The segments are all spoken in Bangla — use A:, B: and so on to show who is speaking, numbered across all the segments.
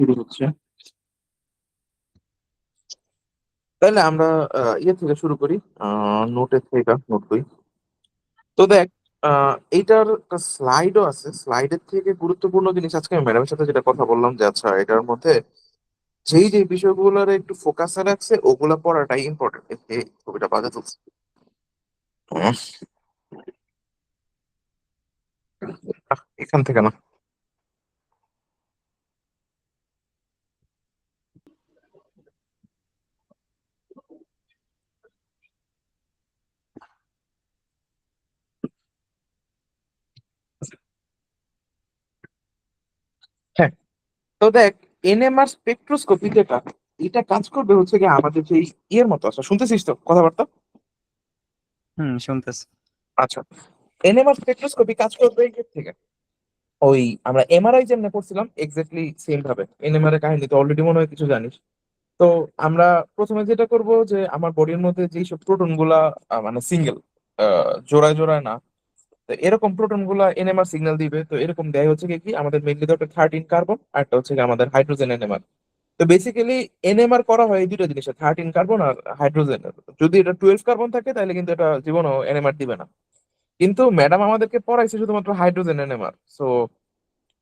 A: শুরু হচ্ছে। তাহলে আমরা ইয়ে থেকে শুরু করি। নোটের থেকে নোট বই। তো দেখ, এইটার একটা স্লাইডও আছে। স্লাইডের থেকে গুরুত্বপূর্ণ জিনিস আজকে আমি ম্যাডামের সাথে যেটা কথা বললাম যে আচ্ছা এটার মধ্যে যেই যে বিষয়গুলোর একটু ফোকাসে রাখছে ওগুলা পড়াটাই ইম্পর্টেন্ট। এই ছবিটা বাজে তুলছে। উম, এখান থেকে না। হ্যাঁ, তো দেখ, এনএমআর স্পেকট্রোস্কোপি যেটা, এটা কাজ করবে হচ্ছে কি আমাদের যে ইয়ের মতো আছে, শুনতেছিস তো কথাবার্তা?
B: হুম, শুনতেছি।
A: আচ্ছা, এনএমআর স্পেকট্রোস্কোপি কাজ করবে এই থেকে ওই আমরা এমআরআই যেমন করছিলাম এক্স্যাক্টলি সেম ভাবে। এনএমআর এর কাহিনী তো অলরেডি মনে হয় কিছু জানিস। তো আমরা প্রথমে যেটা করব যে আমার বডির মধ্যে যেই সব প্রোটন গুলা মানে সিঙ্গেল, জোড়ায় জোড়ায় না, তো এরকম প্রোটন গুলা এনএমআর সিগন্যাল দিবে। তো এরকম দেয় হচ্ছে কি কি আমাদের মেইনলি দরকার 13 কার্বন, আর একটা হচ্ছে কি আমাদের হাইড্রোজেন এনএমআর। তো বেসিক্যালি এনএমআর করা হয় এই দুটো জিনিসের, 13 কার্বন আর হাইড্রোজেন। যদি এটা 12 কার্বন থাকে তাহলে কিন্তু এটা জীবনও এনএমআর দিবে না। কিন্তু ম্যাডাম আমাদেরকে পড়াইছে শুধুমাত্র হাইড্রোজেন এনএমআর। সো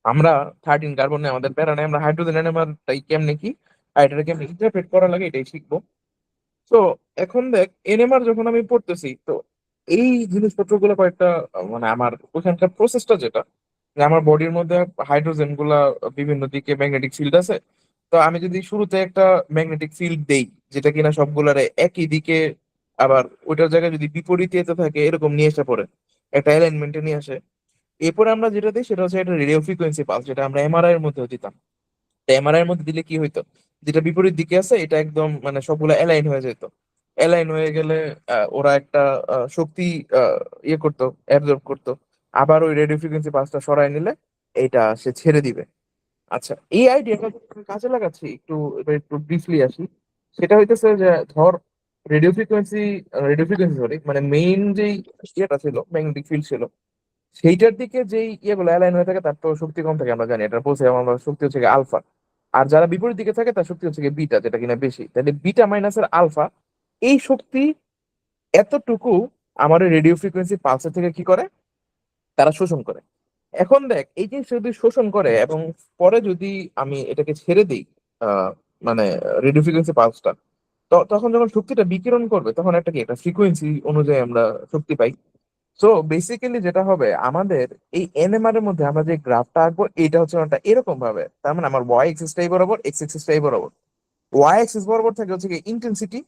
A: আমরা 13 কার্বন নিয়ে আমাদের প্যারা নেই, আমরা হাইড্রোজেন এনএমআরটাই কেমনে কি আর এটা কেমনে ইন্টারপ্রেট করা লাগে এটাই শিখবো। তো এখন দেখ, এনএমআর যখন আমি পড়তেছি তো এই জিনিসপত্রগুলো কয়েকটা মানে আমার ওখানকার প্রসেসটা যেটা, যে আমার বডির মধ্যে হাইড্রোজেন গুলা বিভিন্ন দিকে ম্যাগনেটিক ফিল্ড আছে। তো আমি যদি শুরুতে একটা ম্যাগনেটিক ফিল্ড দেই যেটা কিনা সবগুলারে একই দিকে, আবার ওইটার জায়গায় যদি বিপরীতে যেতে থাকে এরকম নিয়ে এসে পড়ে, একটা অ্যালাইনমেন্টে নিয়ে আসে। এরপরে আমরা যেটা দিই সেটা হচ্ছে একটা রেডিও ফ্রিকোয়েন্সি পালস, যেটা আমরা এমআরআই এর মধ্যে দিতাম। তো এমআরআই এর মধ্যে দিলে কি হইতো, যেটা বিপরীত দিকে আছে এটা একদম মানে সবগুলো অ্যালাইন হয়ে যেত। অ্যালাইন হয়ে গেলে ওরা একটা শক্তি ইয়ে করতো, অ্যাবজর্ব করতো। আবার ওই রেডিও ফ্রিকোয়েন্সি পালসটা সরায় নিলে এইটা সে ছেড়ে দিবে। আচ্ছা, এই আইডিয়াটা কাজে লাগাচ্ছি একটু, এবার একটু ব্রিফলি আসি। সেটা হইতেছে যে ধর রেডিও ফ্রিকোয়েন্সি সরি মানে মেইন যেই ইয়েটা ছিল, ম্যাগনেটিক ফিল্ড ছিল, সেইটার দিকে যেই ইয়েগুলো অ্যালাইন হয়ে থাকে তার তো শক্তি কম থাকে, আমরা জানি এটা বলছি। আমরা শক্তি হচ্ছে গিয়ে আলফা। আর যারা বিপরীত দিকে থাকে তার শক্তি হচ্ছে গিয়ে বিটা, যেটা কিনা বেশি। তাহলে বিটা মাইনাসের আলফা এই শক্তি এতটুকু আমার রেডিও ফ্রিকোয়েন্সি পালসের থেকে কি করে, তারা শোষণ করে। এখন দেখ, এই যে যদি শোষণ করে এবং পরে যদি আমি এটাকে ছেড়ে দিই, আহ মানে রেডিও ফ্রিকোয়েন্সি পালসটা, তখন যখন শক্তিটা বিকিরণ করবে তখন একটা কি একটা ফ্রিকোয়েন্সি অনুযায়ী আমরা শক্তি পাই। সো বেসিক্যালি যেটা হবে আমাদের এই এনএমআর এর মধ্যে আমরা যে গ্রাফটা আঁকবো এটা হচ্ছে একটা এরকম ভাবে, তার মানে আমার ওয়াই এক্সিসটাই বরাবর, এক্স এক্সিসটাই বরাবর। ওয়াই এক্সিস বরাবর থাকে হচ্ছে গিয়ে ইন্টেন্সিটি,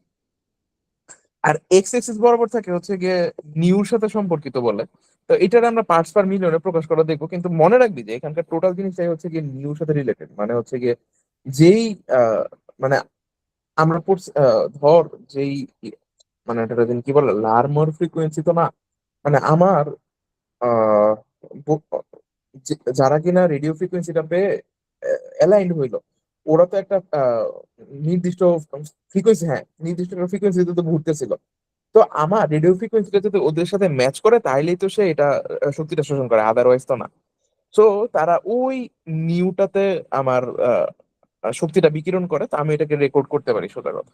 A: আর এক্স এক্সিস বরাবর থাকে হচ্ছে গিয়ে নিউর সাথে সম্পর্কিত বলে। তো এটার আমরা পার্টস পার মিলিয়নে প্রকাশ করা দেখবো, কিন্তু মনে রাখবি যে এখানকার টোটাল জিনিসটাই হচ্ছে গিয়ে নিউর সাথে রিলেটেড। মানে হচ্ছে গিয়ে যেই মানে আমরা পড়ছি, ধর যেই মানে এটা কি বলে, লার্মর ফ্রিকোয়েন্সি তো না, মানে আমার আহ ব- যারা কিনা রেডিও ফ্রিকোয়েন্সিটা পেয়ে অ্যালাইন্ড হইলো, ওরা তো একটা নির্দিষ্ট ফ্রিকোয়েন্সি, হ্যাঁ নির্দিষ্ট ফ্রিকোয়েন্সিতে তো ঘুরতেছিল। তো আমার রেডিও ফ্রিকোয়েন্সিটা যদি ওদের সাথে ম্যাচ করে তাইলেই তো সে এটা শক্তিটা শোষণ করে, আদারওয়াইজ তো না। তো তারা ওই নিউটাতে আমার শক্তিটা বিকিরণ করে, তো আমি এটাকে রেকর্ড করতে পারি, সোজা কথা।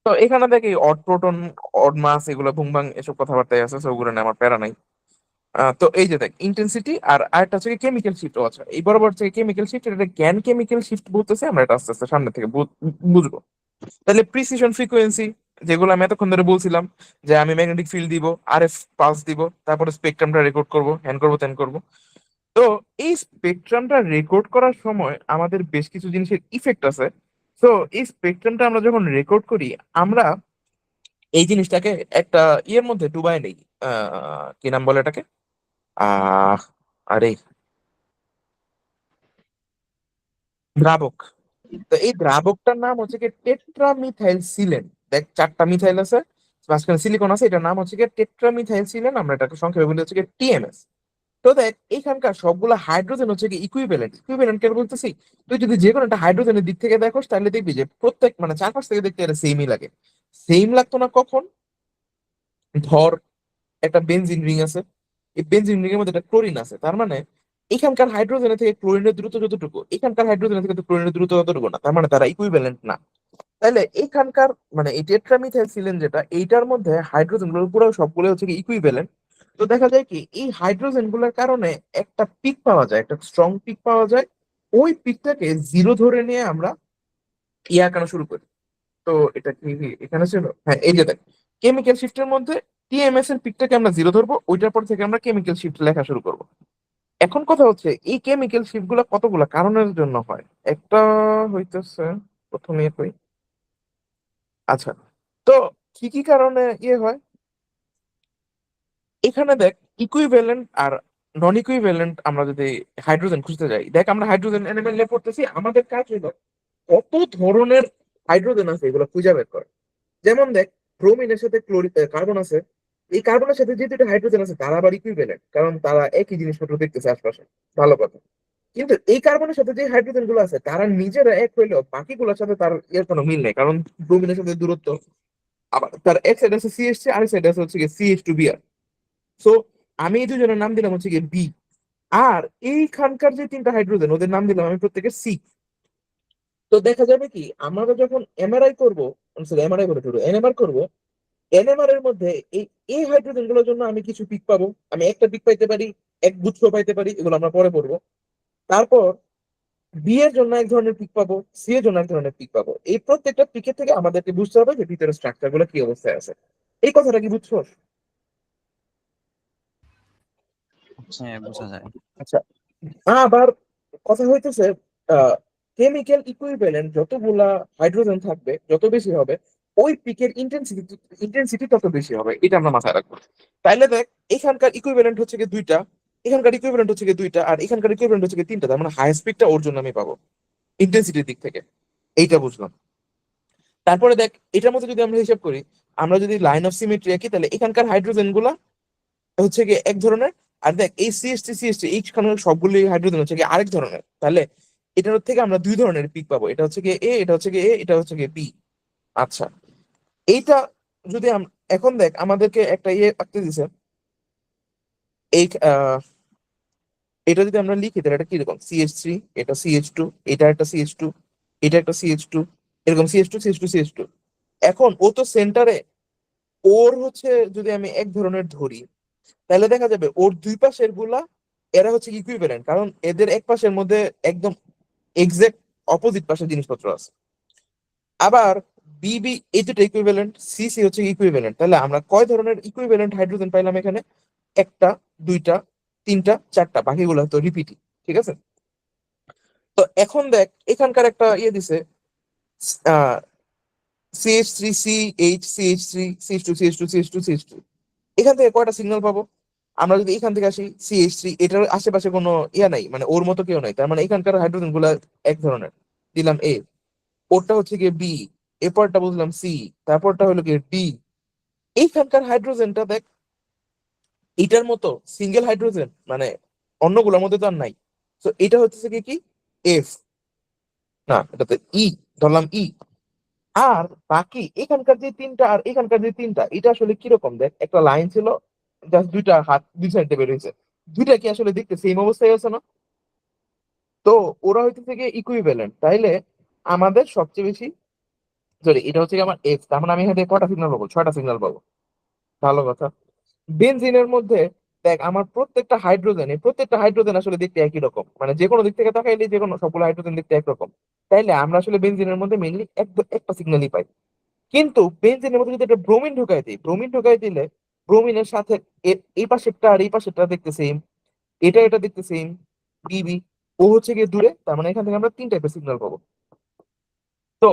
A: তো এখানে দেখি অড প্রোটন, অড মাস, এগুলো ভুংভাং এসব কথাবার্তাই আছে, সো ওগুলো নিয়ে আমার প্যারা নাই। তো এই যে দেখ, ইন্টেন্সিটি আর আরেকটা হচ্ছে কেমিক্যাল শিফট আছে এই বরাবর থেকে কেমিক্যাল শিফট, এটা ক্যান কেমিক্যাল শিফট বলতেছে, আমরা এটা আস্তে আস্তে সামনে থেকে বুঝবো। তাহলে প্রিসিশন ফ্রিকোয়েন্সি, যেগুলো আমি এতক্ষণ ধরে বলছিলাম, যে আমি ম্যাগনেটিক ফিল্ড দিব, আরএফ পালস দিব, তারপরে স্পেকট্রামটা রেকর্ড করব, হ্যান করবো ত্যান করবো। তো এই স্পেকট্রামটা রেকর্ড করার সময় আমাদের বেশ কিছু জিনিসের ইফেক্ট আছে। তো এই স্পেকট্রামটা আমরা যখন রেকর্ড করি, আমরা এই জিনিসটাকে একটা ইয়ের মধ্যে ডুবাই নেই। কি নাম বলে এটাকে, আহ আরে দ্রাবক। তো এই দ্রাবকটার নাম হচ্ছে কি টেট্রামিথাইল সিলেন। দেখ, 4টা মিথাইল আছে, মাঝখানে সিলিকন আছে, এটার নাম হচ্ছে কি টেট্রামিথাইল সিলেন, আমরা এটাকে সংক্ষেপে বলি হচ্ছে কি টিএমএস। তো দেখ, এখানকার সবগুলো হাইড্রোজেন হচ্ছে কি ইকুইভ্যালেন্ট। ইকুইভ্যালেন্ট কেন বলতেছি, তুই যদি যে কোনো একটা হাইড্রোজেনের দিক থেকে দেখোস তাহলে দেখবি যে প্রত্যেক মানে চারপাশ থেকে দেখতে এটা সেমই লাগে। সেম লাগতো না কখন, ধর একটা বেনজিন রিং আছে, এই বেনজিন রিং এর মধ্যে একটা ক্লোরিন আছে, তার মানে এখানকার হাইড্রোজেনের থেকে ক্লোরিনের দূরত্ব যতটুকু, এখানকার হাইড্রোজেনের থেকে তো ক্লোরিনের দূরত্ব ততটুকু না, তার মানে তারা ইকুইভ্যালেন্ট না। তাহলে এখানকার মানে এই টেট্রামিথাইলসিলেন যেটা, এইটার মধ্যে হাইড্রোজেন গুলো পুরো সবগুলো হচ্ছে কি ইকুইভ্যালেন্ট। তো দেখা যায় কি এই হাইড্রোজেন গুলোর কারণে একটা পিক পাওয়া যায়, একটা স্ট্রং পিক পাওয়া যায়। ওই পিকটাকে জিরো ধরে নিয়ে আমরা ইয়ে আঁকানো শুরু করি। তো এটা কি এখানে ছিল? হ্যাঁ, এই যে দেখ, কেমিক্যাল শিফটের মধ্যে টিএমএস এর পিকটাকে আমরা জিরো ধরবো, ওইটার পর থেকে আমরা কেমিক্যাল শিফট লেখা শুরু করব। এখন কথা হচ্ছে এই কেমিক্যাল শিফট গুলা কতগুলা কারণের জন্য হয়। একটা হইতেছে, প্রথমে কই, আচ্ছা, তো কি কি কারণে ইয়ে হয় এখানে দেখ। ইকুইভ্যালেন্ট আর নন ইকুইভ্যালেন্ট আমরা যদি হাইড্রোজেন খুঁজতে যাই, দেখ আমরা হাইড্রোজেন এলিমেন্ট নিয়ে পড়তেছি, আমাদের কাজ হলো কত ধরনের হাইড্রোজেন আছে এগুলো খুঁজে বের করা। যেমন দেখ, ব্রোমিনের সাথে কার্বন আছে, এই কার্বনের সাথে যে দুটো হাইড্রোজেন আছে তারা আবার ইকুইভ্যালেন্ট, কারণ তারা একই জিনিসপত্র দেখতেছে আশপাশে। ভালো কথা। কিন্তু এই কার্বনের সাথে যে হাইড্রোজেন গুলো আছে তারা নিজেরা এক হইলেও বাকিগুলোর সাথে তার এর কোনো মিল নেই, কারণ ব্রোমিনের সাথে দূরত্ব, আবার তার এক সাইড আছে সিএইচ3, আরেক সাইড আছে হচ্ছে সিএইচ2বিআর। সো আমি এই দুজনের নাম দিলাম হচ্ছে বি। আর এইখানকার যে তিনটা হাইড্রোজেন ওদের নাম দিলাম আমি প্রত্যেকের সি। তো দেখা যাবে কি আমরা যখন এমআরআই করবো, সরি এমআরআই বলে ধরো এনএমআর করবো, এনএমআর এর মধ্যে এই এই হাইড্রোজেন গুলোর জন্য আমি কিছু পিক পাবো। আমি একটা পিক পাইতে পারি, এক গুচ্ছ পাইতে পারি, এগুলো আমরা পরে পড়বো। তারপর বি এর জন্য এক ধরনের পিক পাবো, সি এর জন্য এক ধরনের পিক পাবো। এই প্রত্যেকটা পিকের থেকে আমাদেরকে বুঝতে হবে যে ভিতরে স্ট্রাকচার গুলো কি অবস্থায় আছে। এই কথাটা কি বুঝছো?
B: হ্যাঁ, বোঝা যায়।
A: আচ্ছা, আবার কথা হইতেছে কেমিক্যাল ইকুইভ্যালেন্ট যতগুলা হাইড্রোজেন থাকবে, যত বেশি হবে ওই পিকের ইন্টেন্সিটি তত বেশি হবে, এটা আমরা মাথায় রাখবো। তাইলে দেখ, এখানকার ইকুইভ্যালেন্ট হচ্ছে কি দুইটা, এখানকার ইকুইভ্যালেন্ট হচ্ছে কি দুইটা, আর এখানকার ইকুইভ্যালেন্ট হচ্ছে কি তিনটা, তার মানে হাইয়েস্ট পিকটা ওর জন্য আমি পাবো ইন্টেন্সিটির দিক থেকে। এইটা বুঝলাম। তারপরে দেখ, এটার মধ্যে যদি আমরা হিসাব করি, আমরা যদি লাইন অফ সিমেট্রি আঁকি, তাহলে এখানকার হাইড্রোজেন গুলা হচ্ছে কি এক ধরনের, আর দেখ এই সিএসটি এইখানে সবগুলি হাইড্রোজেন হচ্ছে কি আরেক ধরনের। তাহলে এটার থেকে আমরা দুই ধরনের পিক পাবো, এটা হচ্ছে কি এ, এটা হচ্ছে কি এ, এটা হচ্ছে কি বি। আচ্ছা, এইটা যদি এখন দেখ আমাদেরকে একটা ইয়ে আঁকতে দিছে, এই এটা যদি আমরা লিখি তাহলে এটা কিরকম, সিএইচ3, এটা সিএইচ2, এটা একটা সিএইচ2, এটা একটা সিএইচ2, এরকম সিএইচ2 সিএইচ2 সিএইচ2। এখন ও তো সেন্টারে, ওর হচ্ছে যদি আমি এক ধরনের ধরি, তাহলে দেখা যাবে ওর দুই পাশের গুলা এরা হচ্ছে ইকুইভ্যালেন্ট, কারণ এদের এক পাশের মধ্যে একদম এক্সাক্ট অপোজিট পাশে জিনিসপত্র আছে। আবার বিবি এই দুটো ইকুইভ্যালেন্ট, সিসি হচ্ছে ইকুইভ্যালেন্ট। তাহলে আমরা কয় ধরনের ইকুইভ্যালেন্ট হাইড্রোজেন পাইলাম এখানে? একটা, দুইটা, তিনটা, চারটা, বাকিগুলো তো রিপিটই। ঠিক আছে। তো এখন দেখ এখানকার একটা ইয়ে দিছে, CH3CH CH2CH2CH2CH2। এখান থেকে কয়টা সিগন্যাল পাবো? আমরা যদি এখান থেকে আসি CH3, এটার আশেপাশে কোনো ইয়া নাই, মানে ওর মতো কেউ নাই, তার মানে এখানকার হাইড্রোজেন গুলা এক ধরনের। দিলাম এ, ওরটা হচ্ছে গিয়ে বি, এরপরটা বুঝলাম সি, তারপরটা হলো গিয়ে ডি। এইখানকার হাইড্রোজেনটা দেখ এটার মতো সিঙ্গেল হাইড্রোজেন, মানে অন্যগুলোর মধ্যে তো আর নাই। তো এটা হচ্ছে কি কি এফ, না এটাতে ই, ধরলাম ই। আর বাকি এখানকার যে তিনটা আর এখানকার যে তিনটা, এটা আসলে কিরকম দেখ, একটা লাইন ছিল, জাস্ট দুইটা হাত দুই সাইডে বের হয়েছে, দুইটা কি আসলে দেখতে সেম অবস্থায় আছে না? তো ওরা হইতেছে গিয়ে ইকুইভ্যালেন্ট। তাইলে আমাদের সবচেয়ে বেশি, সরি এটা হচ্ছে গিয়ে আমার এক্স, তার মানে আমি এখান থেকে কটা সিগন্যাল পাবো? ছয়টা সিগন্যাল পাবো। ভালো কথা। বেনজিনের মধ্যে দেখ আমার প্রত্যেকটা হাইড্রোজেন আসলে দেখতে একই রকম, মানে যে কোনো দিক থেকে তাকাইলে যে কোনো সবগুলো হাইড্রোজেন দেখতে একরকম। তাইলে আমরা আসলে বেনজিনের মধ্যে মেইনলি একটা সিগন্যালই পাই। কিন্তু বেনজিনের মধ্যে যদি একটা ব্রোমিন ঢুকাই দিই, ব্রোমিন ঢুকাই দিলে ব্রোমিনের সাথে এই পাশেরটা আর এই পাশেরটা দেখতে সেম, এটা দেখতে সেম, বিবি, ও হচ্ছে গিয়ে দূরে, তার মানে এখান থেকে আমরা তিন টাইপের সিগন্যাল পাবো। তো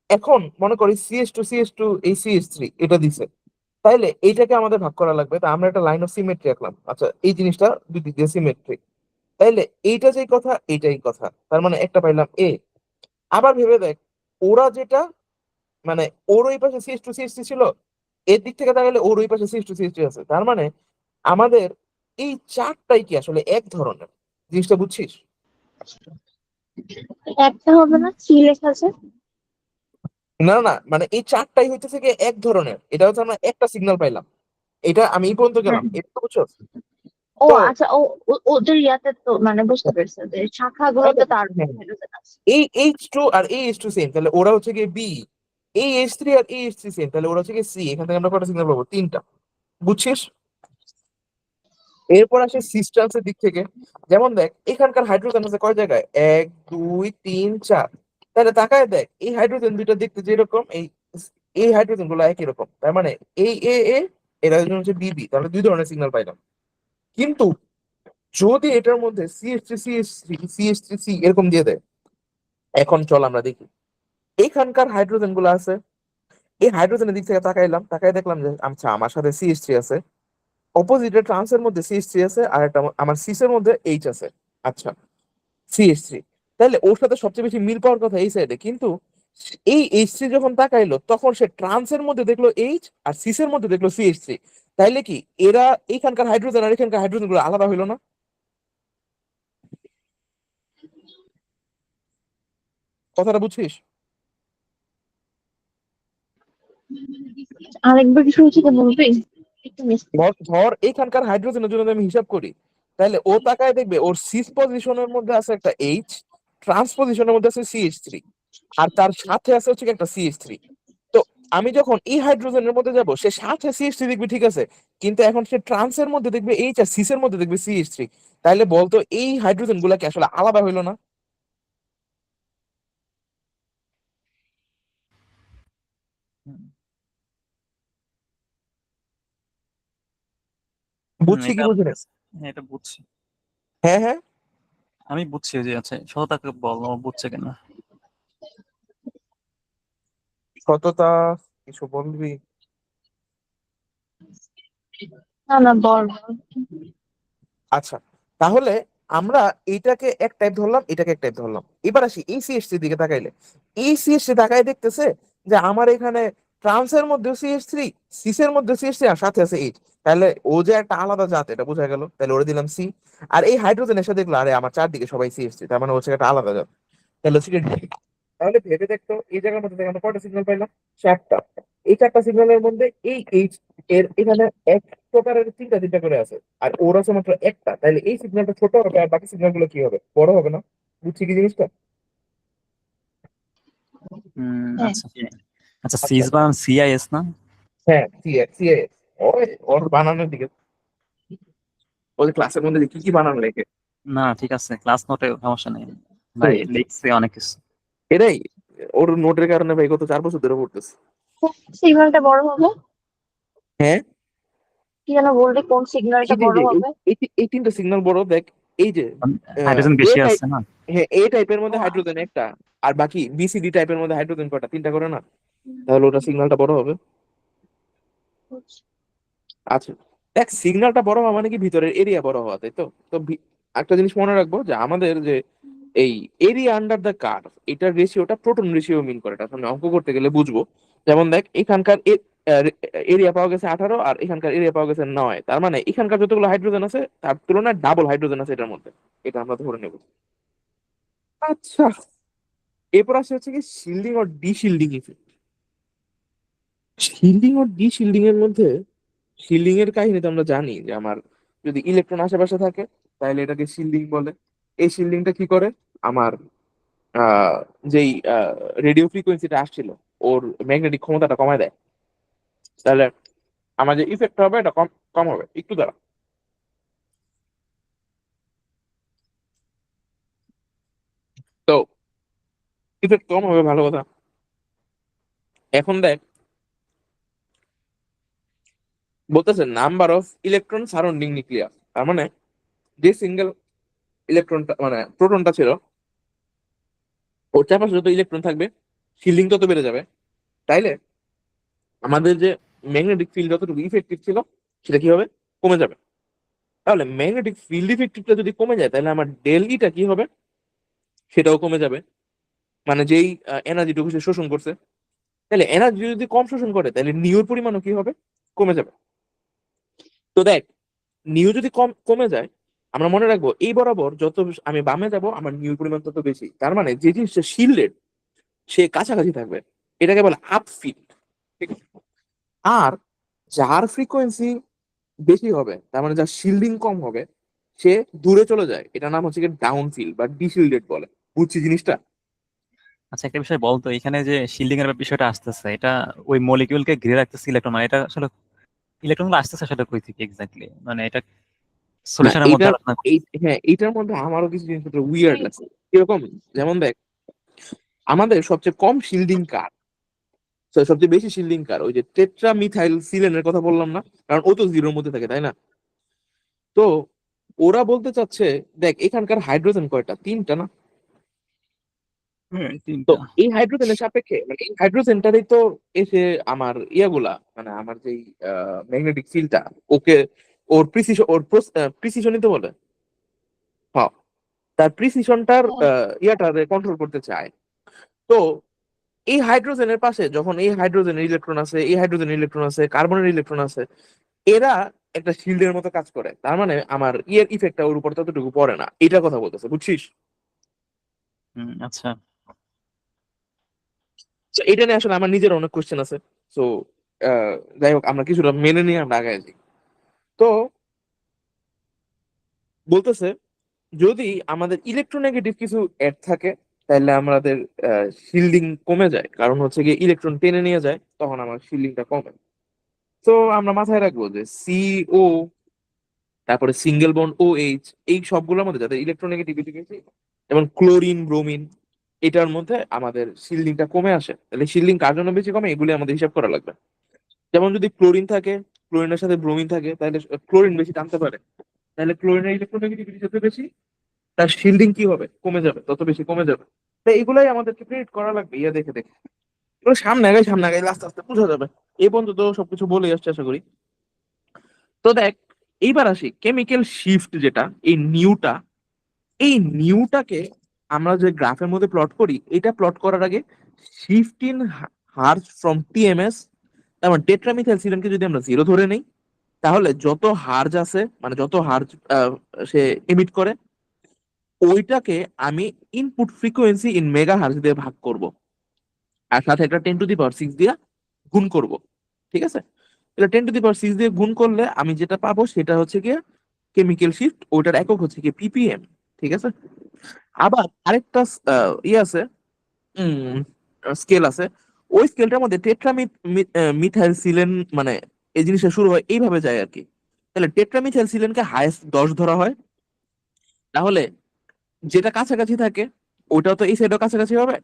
A: এখন মনে করি সিএস টু এই সিএস3 এটা দিছে, তাইলে এইটাকে আমাদের ভাগ করা লাগবে। তা আমরা একটা লাইন অফ সিমেট্রি আঁকলাম, আচ্ছা এই জিনিসটা দুই দিক দিয়ে সিমেট্রি। তাইলে এইটা যেই কথা এইটাই কথা, তার মানে একটা পাইলাম এ। আবার ভেবে দেখ, ওরা যেটা মানে ওর ওই পাশে সিএস2 সিএস3 ছিল, এর দিক থেকে তাকালে ওর ওই পাশে সিএস2 সিএস3 আছে, তার মানে আমাদের এই চারটাই কি আসলে এক ধরনের। জিনিসটা বুঝছিস?
C: একটা হবে না, কি লেখা আছে?
A: না না, মানে এই চারটাই হইতেছে কি এক ধরনের, এটা হচ্ছে আমরা একটা সিগন্যাল পাইলাম। এটা আমি এই পর্যন্ত
C: হ্যাঁ,
A: গেলাম, এটা তো বুঝছো?
C: ও
A: তো
C: আচ্ছা, ওদের ইয়াতে তো মানে বুঝতে পেরেছি, ওদের শাখাগুলোতে তার হাইড্রোজেন আছে।
A: এই H2 আর এই H2 সেম, তাহলে ওরা হচ্ছে গিয়ে বি। এই H3 আর এই H3 সেম, তাহলে ওরা হচ্ছে গিয়ে সি। এখান থেকে আমরা কটা সিগন্যাল পাবো? তিনটা। বুঝছিস? এরপর আসে সিস্টেন্সের দিক থেকে। যেমন দেখ, এখানকার হাইড্রোজেন আছে কয় জায়গায়? 1 2 3 4। তাহলে তাকায় দেখ, এই হাইড্রোজেন দুইটা দেখতে যেরকম, এই এই হাইড্রোজেন গুলো একই রকম। তার মানে এই এ এ, এর হাইড্রোজেন হচ্ছে বিবি, তাহলে দুই ধরনের সিগন্যাল পাইলাম। কিন্তু যদি এটার মধ্যে CH3 CH3 এরকম দিয়ে দেয়, এখন চল আমরা দেখি এখানকার হাইড্রোজেন গুলো আছে। এই হাইড্রোজেনের দিক থেকে তাকাইলাম, তাকাই দেখলাম যে আচ্ছা আমার সাথে CH3 আছে, অপোজিটে ট্রান্সের মধ্যে CH3 আছে, আর একটা আমার সিসের মধ্যে H আছে। আচ্ছা, CH3, তাহলে ওর সাথে সবচেয়ে বেশি মিল পাওয়ার কথা এই সাইডে। কিন্তু এই H3 যখন তাকাইলো, তখন সে ট্রান্সের মধ্যে দেখলো H, আর সিসের মধ্যে দেখলো CH3। তাইলে কি এরা এইখানকার হাইড্রোজেন আর এখানকার হাইড্রোজেন গুলো আলাদা হইলো না? কথাটা বুঝছিস?
C: আরেকবার শুরু থেকে বলবি, একটু মিস।
A: ধর ধর এইখানকার হাইড্রোজেনের জন্য যদি আমি হিসাব করি, তাহলে ও তাকায় দেখবে ওর সিস পজিশনের মধ্যে আছে একটা H, ট্রান্স পজিশনের মধ্যে আছে CH3, আর তার সাথে আছে হচ্ছে কি একটা CH3। তো আমি যখন এই হাইড্রোজেনের মধ্যে যাব, সে সাথে CH3 দেখবে, ঠিক আছে, কিন্তু এখন সে ট্রান্সের মধ্যে দেখবে H, আর সিসের মধ্যে দেখবে CH3। তাইলে বলতো এই হাইড্রোজেন গুলা কি আসলে আলাদা হইলো না?
B: হুম,
A: বুঝছি কি
B: এটা
A: বুঝি না?
B: হ্যাঁ, এটা বুঝছি।
A: হ্যাঁ হ্যাঁ।
B: আমি বুঝছি ওই যে আছে, শততাকে বল ও বুঝছে কিনা।
A: সততা, কিছু বলবি?
C: না না, বল বল।
A: আচ্ছা, তাহলে আমরা এইটাকে এক টাইপ ধরলাম, এটাকে এক টাইপ ধরলাম। এবার আসি এই CH3 দিকে তাকাইলে, এই CH3 তাকাই দেখতেছে যে আমার এখানে ট্রান্সের মধ্যে CH3, সিসের মধ্যে CH3, আর সাথে আছে H। তাহলে ও যে একটা আলাদা জাত, এটা বোঝা গেল। তাহলে ওরে দিলাম সি। আর এই হাইড্রোজেন এসে দেখলো আরে আমার চারদিকে সবাই CH3, তার মানে হচ্ছে একটা আলাদা জাত। তাহলে হচ্ছে কি? তাহলে ভেবে দেখতো এই জায়গার মধ্যে থেকে আমরা কয়টা সিগন্যাল পাইলাম? চারটা। এই চারটা সিগন্যালের মধ্যে এই এইচ এর এখানে এক প্রকারের তিনটা তিনটা করে আছে, আর ওর আছে মাত্র একটা। তাহলে এই সিগন্যালটা ছোট হবে, আর বাকি সিগন্যাল গুলো কি হবে? বড় হবে না? বুঝছি কি জিনিসটা?
C: হ্যাঁ।
B: আচ্ছা আচ্ছা,
A: আচ্ছা,
B: সিস বানান CIS না?
A: হ্যাঁ, সিএস। ওই ওর বানানোর দিকে, ওদের ক্লাসের মধ্যে যে কি কি বানানো লেখে।
B: না ঠিক আছে, ক্লাস নোটে সমস্যা নেই ভাই,
A: হুম,
B: লিখছে অনেক কিছু।
A: এটাই। ওর নোটের কারণে ভাই গত 4 বছর ধরে পড়তেছে।
C: সিগন্যালটা বড় হবে?
A: হ্যাঁ,
C: কি যেন বললি, কোন সিগন্যালটা
A: এই যে
C: বড়
A: এই
C: হবে?
A: এই তিনটা সিগন্যাল বড় দেখ। এই যে
B: হাইড্রোজেন
A: এ
B: বেশি
A: টাইপ,
B: আছে না?
A: হ্যাঁ এ টাইপের মধ্যে হাইড্রোজেন একটা, আর বাকি বিসিডি টাইপের মধ্যে হাইড্রোজেন কয়টা? তিনটা করে না? তাহলে ওটা সিগন্যালটা বড় হবে। আচ্ছা, দেখ সিগন্যালটা বড় হওয়া মানে কি ভিতরের এরিয়া বড় হওয়া, তাই তো? তো একটা জিনিস মনে রাখবো যে আমাদের যে এই এরিয়া আন্ডার দ্য কার্ভ, এটার রেশিওটা প্রোটন রেশিও মিন করে। এটা সামনে অঙ্ক করতে গেলে বুঝবো। যেমন দেখ, এখানকার এরিয়া পাওয়া গেছে 18, আর এখানকার এরিয়া পাওয়া গেছে 9। তার মানে এখানকার যতগুলো হাইড্রোজেন আছে তার তুলনায় ডাবল হাইড্রোজেন আছে এটার মধ্যে। এটা আমরা ধরে নেব। আচ্ছা, এরপর আসে হচ্ছে কি শিল্ডিং ও ডিশিল্ডিং ইফেক্ট। শিল্ডিং ও ডিশিল্ডিং এর মধ্যে, শিল্ডিং এর কাহিনী তো আমরা জানি যে আমার যদি ইলেকট্রন আশেপাশে থাকে তাহলে এটাকে শিল্ডিং বলে। এই শিল্ডিংটা কি করে? আমার আহ যেই রেডিও ফ্রিকোয়েন্সিটা আসছিল, ওর ম্যাগনেটিক ক্ষমতাটা কমায় দেয়। তাহলে আমার যে ইফেক্ট হবে এটা কম কম হবে একটু দ্বারা। তো ইফেক্ট কম হবে, ভালো কথা। এখন দেখ, বলতেছে number of electron surrounding nucleus. তার মানে যে সিঙ্গেল ইলেকট্রনটা মানে প্রোটনটা ছিল, ওর চারপাশে যত ইলেকট্রন থাকবে শিল্ডিং তত বেড়ে যাবে। তাইলে আমাদের যে ম্যাগনেটিক ফিল্ড যতটুকু ইফেক্টিভ ছিল, সেটা কি হবে? কমে যাবে। তাহলে ম্যাগনেটিক ফিল্ড ইফেক্টিভটা যদি কমে যায়, তাহলে আমার ডেল ইটা কি হবে? সেটাও কমে যাবে। মানে যেই এনার্জিটুকু সে শোষণ করছে, তাহলে এনার্জি যদি কম শোষণ করে, তাহলে নিউর পরিমাণও কি হবে? কমে যাবে। তো দেখ, নিউ যদি কমে যায়, আমরা মনে রাখবো এই বরাবর যত আমি বামে যাব আমার নিউর পরিমাণ তত বেশি। তার মানে যে জিনিসটা শিল্ডেড সে কাছাকাছি থাকবে, এটাকে বলে আপফিল্ড। ঠিক আছে? আর যার ফ্রিকোয়েন্সি বেশি হবে, তার মানে যার শিল্ডিং কম হবে, সে দূরে চলে যায়, এটার নাম হচ্ছে ডাউন ফিল্ড বা ডিশিল্ডেড বলে। বুঝছি জিনিসটা?
B: আচ্ছা, একটা বিষয় বলতো, এখানে যে শিল্ডিং এর বিষয়টা আসতেছে, এটা ওই মলিকিউলকে ঘিরে রাখতেছে ইলেকট্রন, মানে এটা আসলে ইলেকট্রন গুলো আসতেছে আসলে কই থেকে এক্স্যাক্টলি, মানে এটা
A: না,
B: সলিউশনের মধ্যে
A: এইটার
B: আলোচনা
A: এই
B: করতেছে।
A: হ্যাঁ, এইটার মধ্যে আমারও কিছু জিনিসপত্র উইয়ার্ড লাগছে। কিরকম? যেমন দেখ, আমাদের সবচেয়ে কম শিল্ডিং কার, সবচেয়ে বেশি শিল্ডিং কার? ওই যে টেট্রা মিথাইল সিলেনের কথা বললাম না, কারণ ও তো জিরোর মধ্যে থাকে, তাই না? তো ওরা বলতে চাচ্ছে, দেখ এখানকার হাইড্রোজেন কয়টা? 3টা না?
B: হ্যাঁ,
A: তো
B: 3টা।
A: এই হাইড্রোজেনের সাপেক্ষে মানে এই হাইড্রোজেনটারই তো এসে আমার ইয়াগুলা, মানে আমার যেই ম্যাগনেটিক ফিল্ডটা, ওকে ওর প্রিসিশন, ওর প্রিসিশনই তো বলে। হ্যাঁ, তার প্রিসিশনটার ইয়াটা কন্ট্রোল করতে চায়। তো এই হাইড্রোজেনের পাশে যখন এই হাইড্রোজেনের ইলেকট্রন আছে, এই হাইড্রোজেনের ইলেকট্রন আছে, কার্বনের ইলেকট্রন আছে, এরা একটা শিল্ডের মতো কাজ করে। তার মানে আমার ইয়ের ইফেক্টটা ওর উপর ততটুকু পড়ে না, এটা কথা বলতেছে, বুঝছিস?
B: আচ্ছা।
A: তো এটা নিয়ে আসলে আমার নিজের অনেক কোশ্চেন আছে। তো যাই হোক, আমরা কিছুটা মেনে নিয়ে আমরা আগাই যাই। তো বলতেছে, যদি আমাদের ইলেকট্রোনেগেটিভ কিছু অ্যাড থাকে, তাহলে আমাদের শিল্ডিং কমে যায়, কারণ হচ্ছে গিয়ে ইলেকট্রন টেনে নিয়ে যায়, তখন আমার শিল্ডিংটা কমে। তো আমরা মাথায় রাখবো যে সিও, তারপরে সিঙ্গেল বন্ড ও এইচ, এই সবগুলোর মধ্যে যাদের ইলেকট্রোনেগেটিভিটি বেশি, যেমন ক্লোরিন, ব্রোমিন, এটার মধ্যে আমাদের শিল্ডিংটা কমে আসে। তাহলে শিল্ডিং কার জন্য বেশি কমে, এগুলি আমাদের হিসাব করা লাগবে। যেমন যদি ক্লোরিন থাকে, ক্লোরিনের সাথে ব্রোমিন থাকে, তাহলে ক্লোরিন বেশি টানতে পারে, তাহলে ক্লোরিনের ইলেকট্রোনেগেটিভিটি যত বেশি, তার শিল্ডিং কি হবে, কমে যাবে, তত বেশি কমে যাবে। তাই এগুলাই আমাদেরকে প্রেডিক্ট করা লাগবে, ইয়ে দেখে দেখে। এগুলো সামনে আগাই সামনে আগাই আস্তে আস্তে বোঝা যাবে। এই পর্যন্ত তো সবকিছু বলে আসছে আশা করি। তো দেখ, এইবার আসি কেমিক্যাল শিফট যেটা, এই নিউটা, এই নিউটাকে আমরা যে গ্রাফের মধ্যে প্লট করি, এটা প্লট করার আগে shift in hertz from TMS, তারপর টেট্রামিথাইল সিলেনকে যদি আমরা জিরো ধরে নেই, তাহলে যত হার্জ আছে, মানে যত হার্জ সে এমিট করে, ওইটাকে আমি input frequency in mega hertz দিয়ে ভাগ করব, আর সাথে একটা 10⁶ দিয়ে গুণ করব। ঠিক আছে? এটা 10⁶ দিয়ে গুণ করলে আমি যেটা পাবো সেটা হচ্ছে গিয়ে কেমিক্যাল শিফট, ওইটার একক হচ্ছে গিয়ে পিপিএম। ঠিক আছে? আবার আরেকটা ইয়ে আছে, স্কেল আছে। ওই স্কেলটার মধ্যে মিথাইল সিলেন, মানে এই জিনিসটা শুরু হয় এইভাবে যায় আর কি। তাহলে টেট্রামিথাইল সিলেনকে হাইয়েস্ট 10 ধরা হয়। তাহলে যেটা কাছাকাছি থাকে ওটাও তো এই সাইডও কাছাকাছি হবে।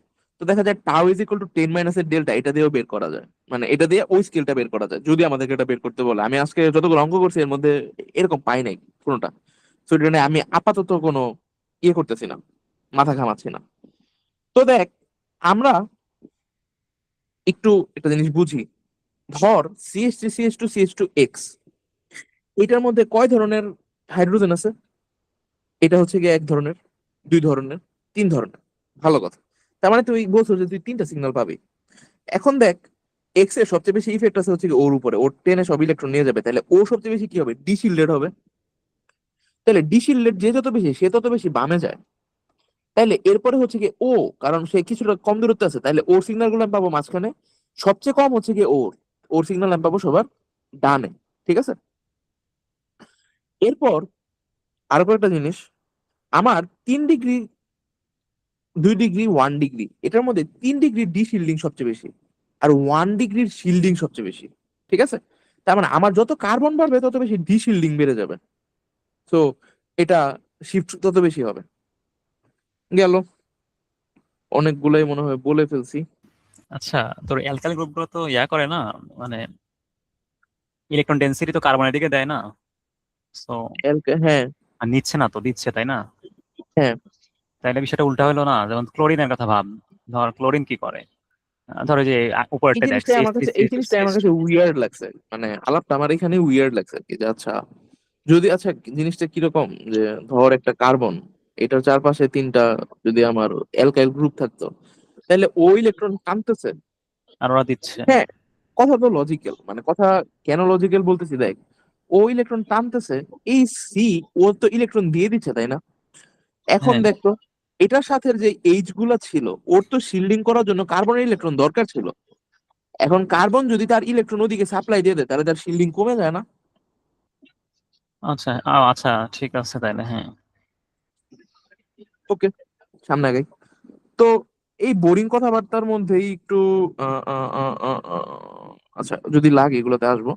A: তো দেখা যায় টাউ ইজ ইকুয়াল টু 10 - এর ডেল্টা, এটা দিয়েও বের করা যায়, মানে এটা দিয়ে ওই স্কেলটা বের করা যায় যদি আমাদেরকে এটা বের করতে বলে। আমি আজকে যতগুলো অঙ্ক করছি এর মধ্যে এরকম পাই নাই কোনোটা। তো এটা নিয়ে আমি আপাতত কোনো ইয়ে করতেছি না, মাথা ঘামাচ্ছি না। তো দেখ, আমরা একটু একটা জিনিস বুঝি। ধর CH3CH2CH2X, এটার মধ্যে কয় ধরনের হাইড্রোজেন আছে? এটা হচ্ছে গিয়ে 1 ধরনের, 2 ধরনের, 3 ধরনের। ভালো কথা। তার মানে তুই বলছো যে তুই 3টা সিগন্যাল পাবি। এখন দেখ, এক্স এর সবচেয়ে বেশি ইফেক্ট আছে হচ্ছে কি ওর উপরে, ওর টেনে সব ইলেকট্রন নিয়ে যাবে, তাহলে ও সবচেয়ে বেশি কি হবে, ডিশিল্ডেড হবে। তাহলে ডিশিল্ডেড যে যত বেশি, সে তত বেশি বামে যায়। তাইলে এরপরে হচ্ছে কি ও, কারণ সে কিছুটা কম দূরত্বে আছে, তাহলে ওর সিগন্যাল গুলো আমি পাবো মাঝখানে। সবচেয়ে কম হচ্ছে কি ওর, ওর সিগন্যাল আমি পাবো সবার ডানে। ঠিক আছে? এরপর আরো কয়েকটা জিনিস, আমার 3 ডিগ্রি, 2 ডিগ্রি, 1 ডিগ্রি, এটার মধ্যে 3 ডিগ্রি ডিশিল্ডিং সবচেয়ে বেশি, আর 1 ডিগ্রির শিল্ডিং সবচেয়ে বেশি। ঠিক আছে? তার মানে আমার যত কার্বন বাড়বে তত বেশি ডিশিল্ডিং বেড়ে যাবে। তো এটা শিফট তত বেশি হবে। গেল, অনেকগুলাই মনে হয় বলে ফেলছি।
B: আচ্ছা, তোর অ্যালকাইল গ্রুপগুলো তো ইয়া করে না, মানে ইলেকট্রন ডেন্সিটি তো কার্বনের দিকে দেয় না, তো
A: হ্যাঁ,
B: নিচ্ছে না তো দিচ্ছে, তাই না?
A: হ্যাঁ।
B: তাইলে বিষয়টা উল্টা হলো না? যেমন ক্লোরিনের কথা ভাব, ধর ক্লোরিন কি করে, ধরো যে
A: এই
B: উপরেরটা দেখ,
A: জিনিসটাই
B: সিএইচ
A: আমার
B: থ্রি
A: কাছে এই
B: সিএইচ টু
A: জিনিসটাই
B: সিএইচ
A: আমার
B: টু
A: কাছে উইয়ার্ড লাগছে, মানে আলাপটা আমার এখানে উইয়ার্ড লাগছে আর কি, যে আচ্ছা, যদি আচ্ছা জিনিসটা কিরকম, যে ধর একটা কার্বন, এটার চারপাশে 3টা যদি আমার অ্যালকাইল গ্রুপ থাকতো, তাহলে ও ইলেকট্রন টানতেছে।
B: আর ওরা দিচ্ছে।
A: হ্যাঁ, কথা তো লজিক্যাল, মানে কথা কেন লজিক্যাল বলতেছি, দেখ ও ইলেকট্রন টানতেছে, এই সি ও তো ইলেকট্রন দিয়ে দিচ্ছে, তাই না? এখন
B: হ্যাঁ,
A: দেখতো, এটার সাথে যে এইচ গুলা ছিল, ওর তো শিল্ডিং করার জন্য কার্বনের ইলেকট্রন দরকার ছিল। এখন কার্বন যদি তার ইলেকট্রন ওদিকে সাপ্লাই দিয়ে দেয়, তাহলে তার শিল্ডিং কমে যায় না?
B: আচ্ছা আচ্ছা, ঠিক আছে তাইলে, হ্যাঁ।
A: ওকে, সামনে আগাই। তো এই বোরিং কথাবার্তার মধ্যেই একটু আহ, আহ, আহ, আহ, আহ, আচ্ছা যদি লাগে এগুলোতে আসবো।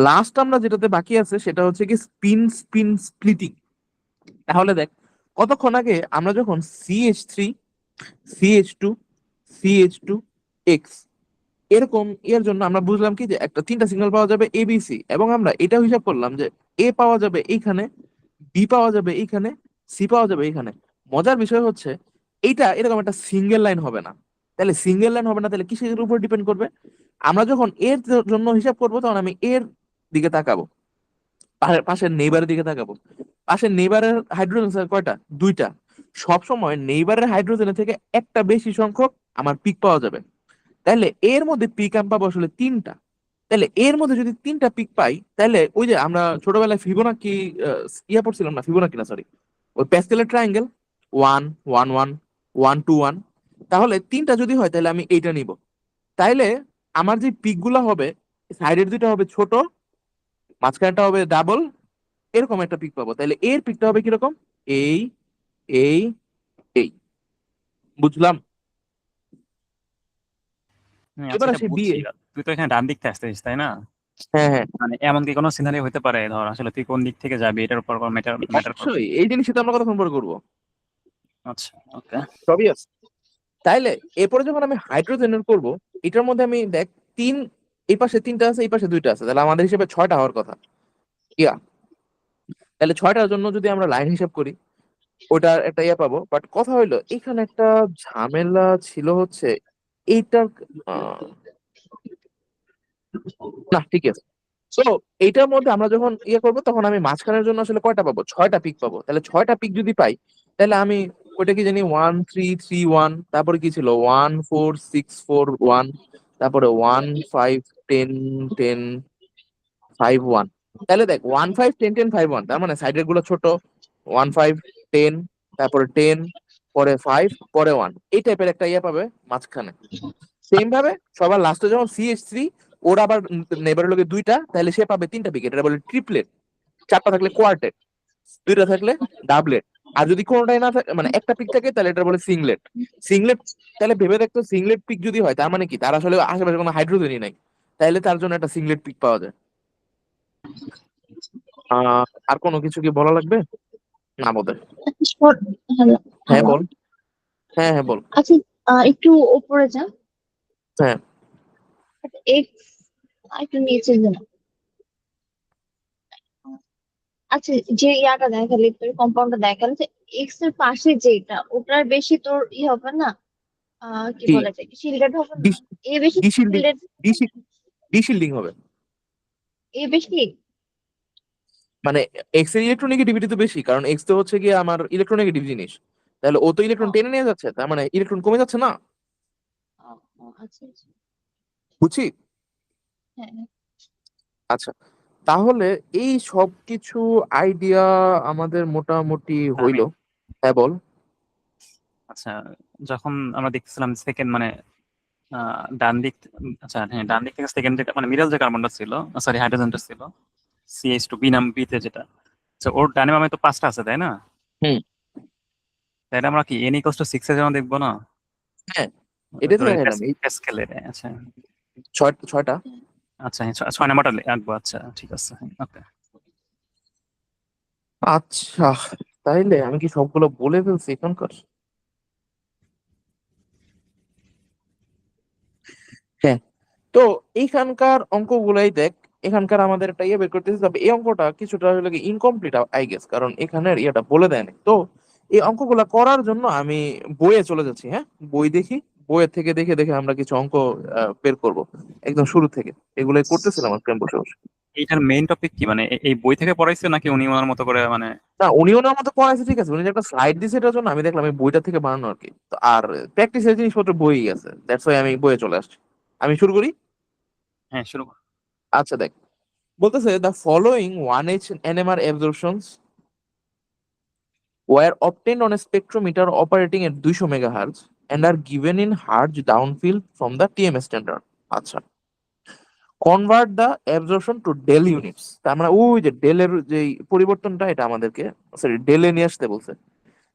A: লাস্ট আমরা যেটাতে বাকি আছে সেটা হচ্ছে কি স্পিন স্পিন স্প্লিটিং। তাহলে দেখ, কতক্ষণ আগে আমরা যখন CH3 CH2 CH2 এক্স এরকম এর জন্য আমরা বুঝলাম কি যে একটা তিনটা সিগন্যাল পাওয়া যাবে ABC, এবং আমরা এটাও হিসাব করলাম যে এ পাওয়া যাবে এইখানে, বি পাওয়া যাবে এইখানে, সি পাওয়া যাবে এইখানে। মজার বিষয় হচ্ছে এইটা এরকম একটা সিঙ্গেল লাইন হবে না। তাহলে সিঙ্গেল লাইন হবে না, তাহলে কিসের উপর ডিপেন্ড করবে? আমরা যখন এর জন্য হিসাব করবো তখন আমি এর দিকে তাকাবো, পাশের নেইবারের দিকে তাকাবো। পাশের নেইবারের হাইড্রোজেন স্যার কয়টা? দুইটা। সব সময় নেইবারের হাইড্রোজেনের থেকে একটা বেশি সংখ্যক আমার পিক পাওয়া যাবে। তাহলে এর মধ্যে পিক আমি পাবো আসলে তিনটা। তাহলে এর মধ্যে যদি তিনটা পিক পাই, তাহলে ওই যে আমরা ছোটবেলায় ফিবোনাকি ইয়া পড়ছিলাম না, ফিবোনাকি না সরি, ওই প্যাসকেলের ট্রায়াঙ্গেল, 1 1 1 1 2 1। তাহলে তিনটা যদি হয় তাহলে আমি এইটা নিব। তাইলে আমার যে পিক গুলা হবে, সাইডের দুইটা হবে ছোট, মাঝখানটা হবে ডাবল, এরকম একটা পিক পাবো। তাহলে এর পিকটা হবে কিরকম? এই এই এই, বুঝলাম?
B: হ্যাঁ, আচ্ছা
A: এবার
B: এটা
A: আসে
B: বুঝছি।
A: বিয়ে।
B: তুই তো এখানে ডান দিক থেকে আসতেছিস, তাই না?
A: হ্যাঁ হ্যাঁ,
B: মানে এমন কি কোনো সিনারি হতে পারে, ধর আসলে তুই কোন দিক থেকে যাবি এটার উপর ম্যাটার ম্যাটার করবে?
A: অবশ্যই এই জিনিসটা তো আমরা কতক্ষণ পরে করবো,
B: আচ্ছা, ওকে।
A: সবই আছে। তাইলে এরপরে যখন আমি হাইড্রোজেনের করব, এটার মধ্যে আমি দেখ তিন, এই পাশে তিনটা আছে, এই পাশে দুইটা আছে, তাহলে আমাদের হিসেবে ছয়টা হওয়ার কথা। ইয়া, তাহলে ছয়টার জন্য যদি আমরা লাইন হিসাব করি ওটার একটা ইয়া পাবো। বাট কথা হইলো এখানে একটা ঝামেলা ছিল হচ্ছে এইটার, আহ, না ঠিক আছে। তো এইটার মধ্যে আমরা যখন ইয়ে করবো তখন আমি মাঝখানের জন্য আসলে কয়টা পাবো? ছয়টা পিক পাবো। তাহলে ছয়টা পিক যদি পাই, তাহলে আমি ওইটা কি জানি 1 3 3 1, তারপরে কি ছিল 1 4 6 4 1, তারপরে 1 5 10 10 5 1। তাহলে দেখ 1 5 10 10 5 1, তার মানে সাইডের গুলো ছোট, 1 5 10, তারপরে 10, পরে 5, পরে 1, এই টাইপের একটা ইয়ে পাবে মাঝখানে। সেম ভাবে সবার লাস্টে যখন CH3, ওর আবার নেবারের লোকে দুইটা, তাহলে সে পাবে তিনটা পিক, এটা বলে ট্রিপলেট। চারটা থাকলে কোয়ার্টেট, দুইটা থাকলে ডাবলেট। আর যদি কোনোটাই না থাকে, মানে একটা পিক থাকে, তাহলে এটা বলে সিংলেট। সিংলেট, তাহলে ভেবে দেখতো সিংলেট পিক যদি হয় তার মানে কি তার আসলে আশেপাশে কোনো হাইড্রোজেনই নাই, তাহলে তার জন্য একটা সিংলেট পিক পাওয়া যায়। আর কোনো কিছু কি বলা লাগবে? না বোধ হয়।
C: হ্যালো,
A: হ্যাঁ
C: হ্যালো।
A: বল। হ্যাঁ হ্যাঁ বল।
C: আচ্ছা, একটু উপরে যান।
A: হ্যাঁ
C: এক্স একটু নিচে যান। আচ্ছা, যে ইয়াটা দেখালি, তোর কম্পাউন্ডটা দেখালি, যে এক্স এর পাশে যেটা, ওটার বেশি তোর ই হবে না? কি
A: কি?
C: বলে যায়, শিল্ডেড হবে না? এ বেশি
A: ডিশিল্ডিং,
C: শিল্ডেড,
A: ডিশিল্ডিং হবে।
C: এ বেশি।
A: মানে এক্স এর ইলেকট্রোনেগেটিভিটি তো বেশি, কারণ এক্স তো হচ্ছে গিয়ে আমার ইলেকট্রোনেগেটিভ জিনিস। তাহলে ও তো
C: ও,
A: ইলেকট্রন টেনে নিয়ে যাচ্ছে, তার মানে ইলেকট্রন কমে যাচ্ছে না।
C: ও, ও, আচ্ছা আচ্ছা।
A: বুঝছি।
C: হ্যাঁ হ্যাঁ।
A: আচ্ছা, তাহলে এই সব কিছু আইডিয়া আমাদের মোটামুটি
B: আমি
A: হইলো। হ্যাঁ বল।
B: আচ্ছা, যখন আমরা দেখতেছিলাম সেকেন্ড মানে ডান দিক, আচ্ছা হ্যাঁ, ডান দিক থেকে সেকেন্ড যেটা মানে মিডল যে কার্বনটা ছিল, সরি হাইড্রোজেনটা ছিল, CH2 বি নাম বিতে যেটা, তো ওর ডানে বামে তো পাঁচটা আছে, তাই না?
A: হুম।
B: তাহলে আমরা কি n = 6 এর জন্য দেখবো না?
A: হ্যাঁ, এটাই তো
B: তোর
A: দেখাইলাম এই
B: প্যাসকেলের, আচ্ছা।
A: ছয়টা।
B: আচ্ছা হ্যাঁ, 6 নাম্বারটা আঁকবো, আচ্ছা ঠিক আছে, ওকে।
A: আচ্ছা, তাইলে আমি কি সবগুলো বলে ফেলছি এখনকার? হ্যাঁ। তো এইখানকার অঙ্কগুলাই দেখ, এখানকার আমাদের একটা ইয়ে বের করতেছে, তবে এই অঙ্কটা কিছুটা হলো কি ইনকমপ্লিট আই গেস, কারণ এখানের ইয়েটা বলে দেয়নি তো। এই অঙ্কগুলা করার জন্য আমি বইয়ে চলে যাচ্ছি। হ্যাঁ, বই দেখি, বইয়ের থেকে দেখে দেখে আমরা কিছু অঙ্ক বের করব একদম শুরু থেকে। এগুলোই করতেছিলাম আজকে আমি বসে বসে।
B: এইটার মেইন টপিক কি, মানে এই বই থেকে পড়াইছে নাকি উনি ওনার মতো করে মানে?
A: না, উনি ওনার মতো পড়াইছে ঠিক আছে, উনি যে একটা স্লাইড দিয়েছে এটার জন্য আমি দেখলাম এই বইটা থেকে বানানো আর কি। তো আর প্র্যাকটিসের জিনিসপত্র বই আছে, দ্যাটস ওয়াই আমি বইয়ে চলে আসছি। আমি শুরু করি।
B: হ্যাঁ, শুরু কর।
A: আচ্ছা দেখ, বলতেছে the following 1H NMR absorptions were obtained on a spectrometer operating at 200 MHz and are given in Hertz downfield from the TMS standard. আচ্ছা, convert the absorption to delta units, তার মানে ওই যে ডেলের যে পরিবর্তনটা এটা আমাদেরকে সরি ডেলে নিয়ে আসতে বলছে।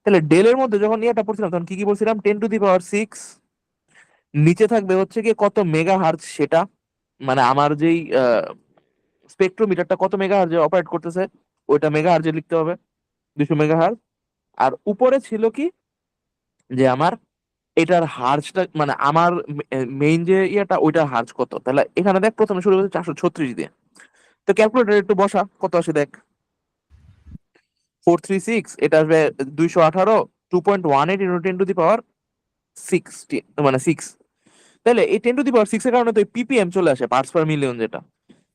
A: তাহলে ডেলের মধ্যে যখন ইয়েটা পড়ছিলাম তখন কি কি বলছিলাম, 10⁶, নিচে থাকবে হচ্ছে কি কত মেগা হার্জ সেটা, মানে আমার যেই স্পেকট্রোমিটারটা কত মেগা হার্জে অপারেট করতেছে ওইটা মেগা হার্জে লিখতে হবে, 200 মেগা হার্জ। আর উপরে ছিল কি যে আমার এটার হার্জটা মানে আমার মেইন যে ইয়েটা ওইটার হার্জ কত। তাহলে এখানে দেখ প্রথমে শুরু করছে 436 দিয়ে, তো ক্যালকুলেটর একটু বসা কত আসে দেখ, 436 এটা আসবে 218, 2.18 ইন্টু 10⁶, মানে 6। তাহলে এই 10⁶ এর কারণে তো পিপিএম চলে আসে, পার্টস পার মিলিয়ন যেটা।